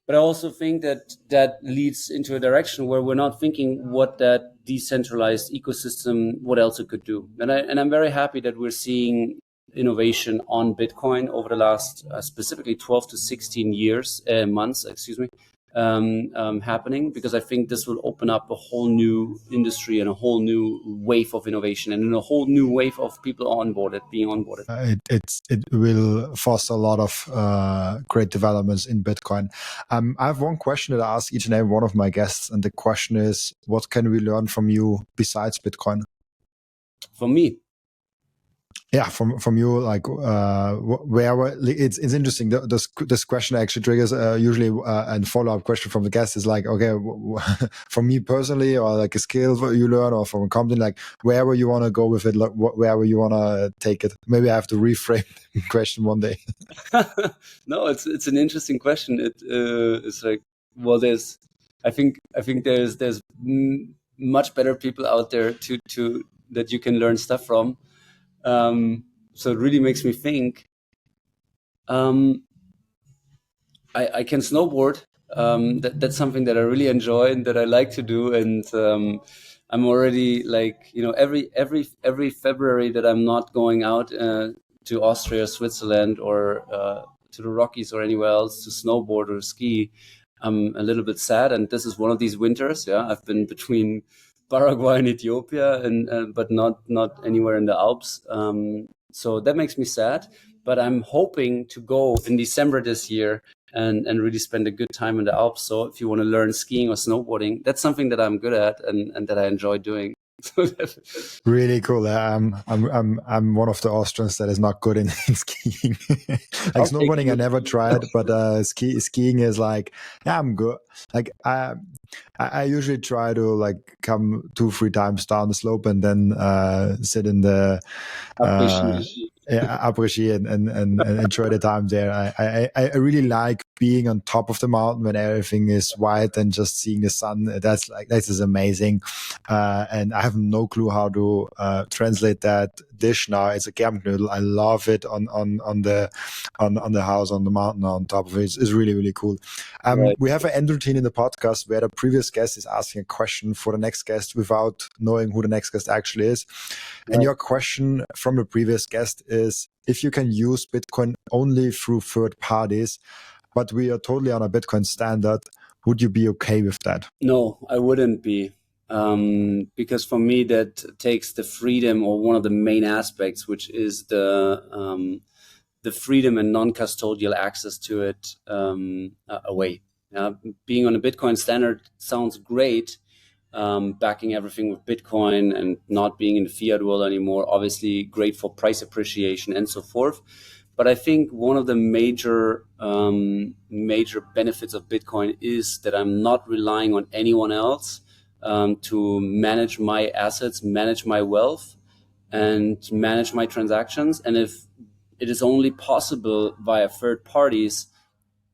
but I also think that leads into a direction where we're not thinking what that decentralized ecosystem, what else it could do. And I'm very happy that we're seeing innovation on Bitcoin over the last specifically 12 to 16 months, happening, because I think this will open up a whole new industry and a whole new wave of innovation and a whole new wave of people being onboarded. It will foster a lot of great developments in Bitcoin. I have one question that I ask each and every one of my guests, and the question is, what can we learn from you besides Bitcoin? From me? Yeah, from you, like it's interesting. This question actually triggers usually a follow-up question from the guest is like, okay, from me personally, or like a skill you learn, or from a company, like wherever you want to go with it, like wherever you want to take it. Maybe I have to reframe the question one day. No, it's an interesting question. It's like, well, I think there's much better people out there to that you can learn stuff from. So it really makes me think. I can snowboard. That's something that I really enjoy and that I like to do. And I'm already like, every February that I'm not going out to Austria, Switzerland, or to the Rockies or anywhere else to snowboard or ski, I'm a little bit sad. And this is one of these winters. Yeah, I've been between Paraguay and Ethiopia, and but not anywhere in the Alps. So that makes me sad. But I'm hoping to go in December this year and really spend a good time in the Alps. So if you want to learn skiing or snowboarding, that's something that I'm good at and that I enjoy doing. Really cool. I'm one of the Austrians that is not good in skiing. Like snowboarding, I never tried, but skiing is like, yeah, I'm good. Like I usually try to like come 2-3 times down the slope and then sit in the appreciate and enjoy the time there. I really like being on top of the mountain when everything is white and just seeing the sun. That is amazing. And I have no clue how to translate that dish now. It's a Germknödel. I love it on the house, on the mountain, on top of it. It's really, really cool. Right. We have an end routine in the podcast where the previous guest is asking a question for the next guest without knowing who the next guest actually is. Right. And your question from the previous guest is, if you can use Bitcoin only through third parties, but we are totally on a Bitcoin standard, would you be okay with that? No, I wouldn't be. Because for me, that takes the freedom, or one of the main aspects, which is the freedom and non-custodial access to it away. Being on a Bitcoin standard sounds great, backing everything with Bitcoin and not being in the fiat world anymore, obviously great for price appreciation and so forth. But I think one of the major benefits of Bitcoin is that I'm not relying on anyone else to manage my assets, manage my wealth, and manage my transactions. And if it is only possible via third parties,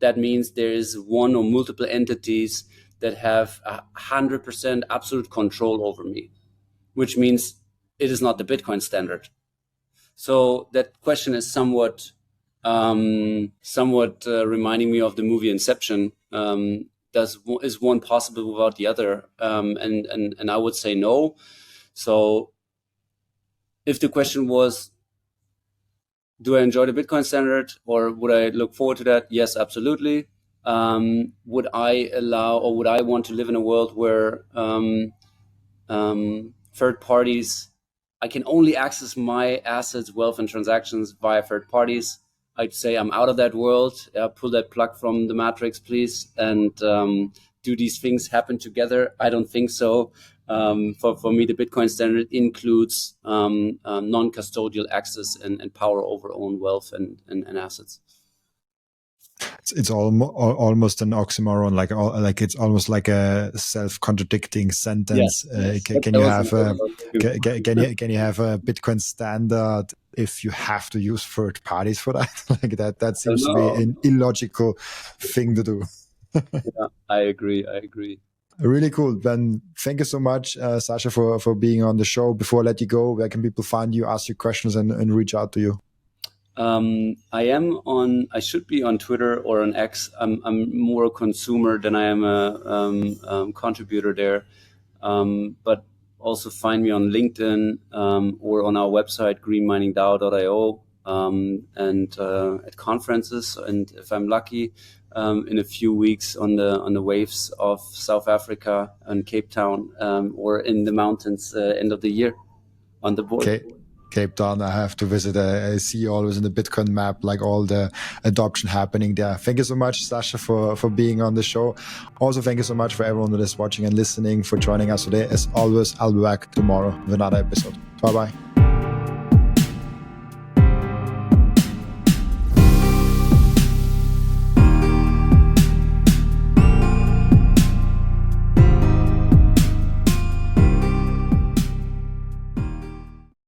that means there is one or multiple entities that have 100% absolute control over me, which means it is not the Bitcoin standard. So that question is somewhat reminding me of the movie Inception. Is one possible without the other? And I would say no. So if the question was, do I enjoy the Bitcoin standard, or would I look forward to that? Yes, absolutely. Would I allow, or would I want to live in a world where third parties, I can only access my assets, wealth, and transactions via third parties? I'd say I'm out of that world. Pull that plug from the matrix, please, and do these things happen together? I don't think so. For me, the Bitcoin standard includes non-custodial access and power over own wealth and assets. It's almost an oxymoron, like it's almost like a self-contradicting sentence. Yes. Can you have a Bitcoin standard if you have to use third parties for that? Like that seems to be an illogical thing to do. Yeah, I agree. Really cool. Ben, thank you so much, Sascha, for being on the show. Before I let you go, where can people find you, ask you questions, and reach out to you? I should be on Twitter or on X. I'm more a consumer than I am a contributor there. But also find me on LinkedIn or on our website, greenminingdao.io, and at conferences. And if I'm lucky, in a few weeks on the waves of South Africa and Cape Town, or in the mountains end of the year on the board. Okay. Cape Town, I have to visit. I see always in the Bitcoin map, like all the adoption happening there. Thank you so much, Sascha, for being on the show. Also, thank you so much for everyone that is watching and listening, for joining us today. As always, I'll be back tomorrow with another episode. Bye-bye.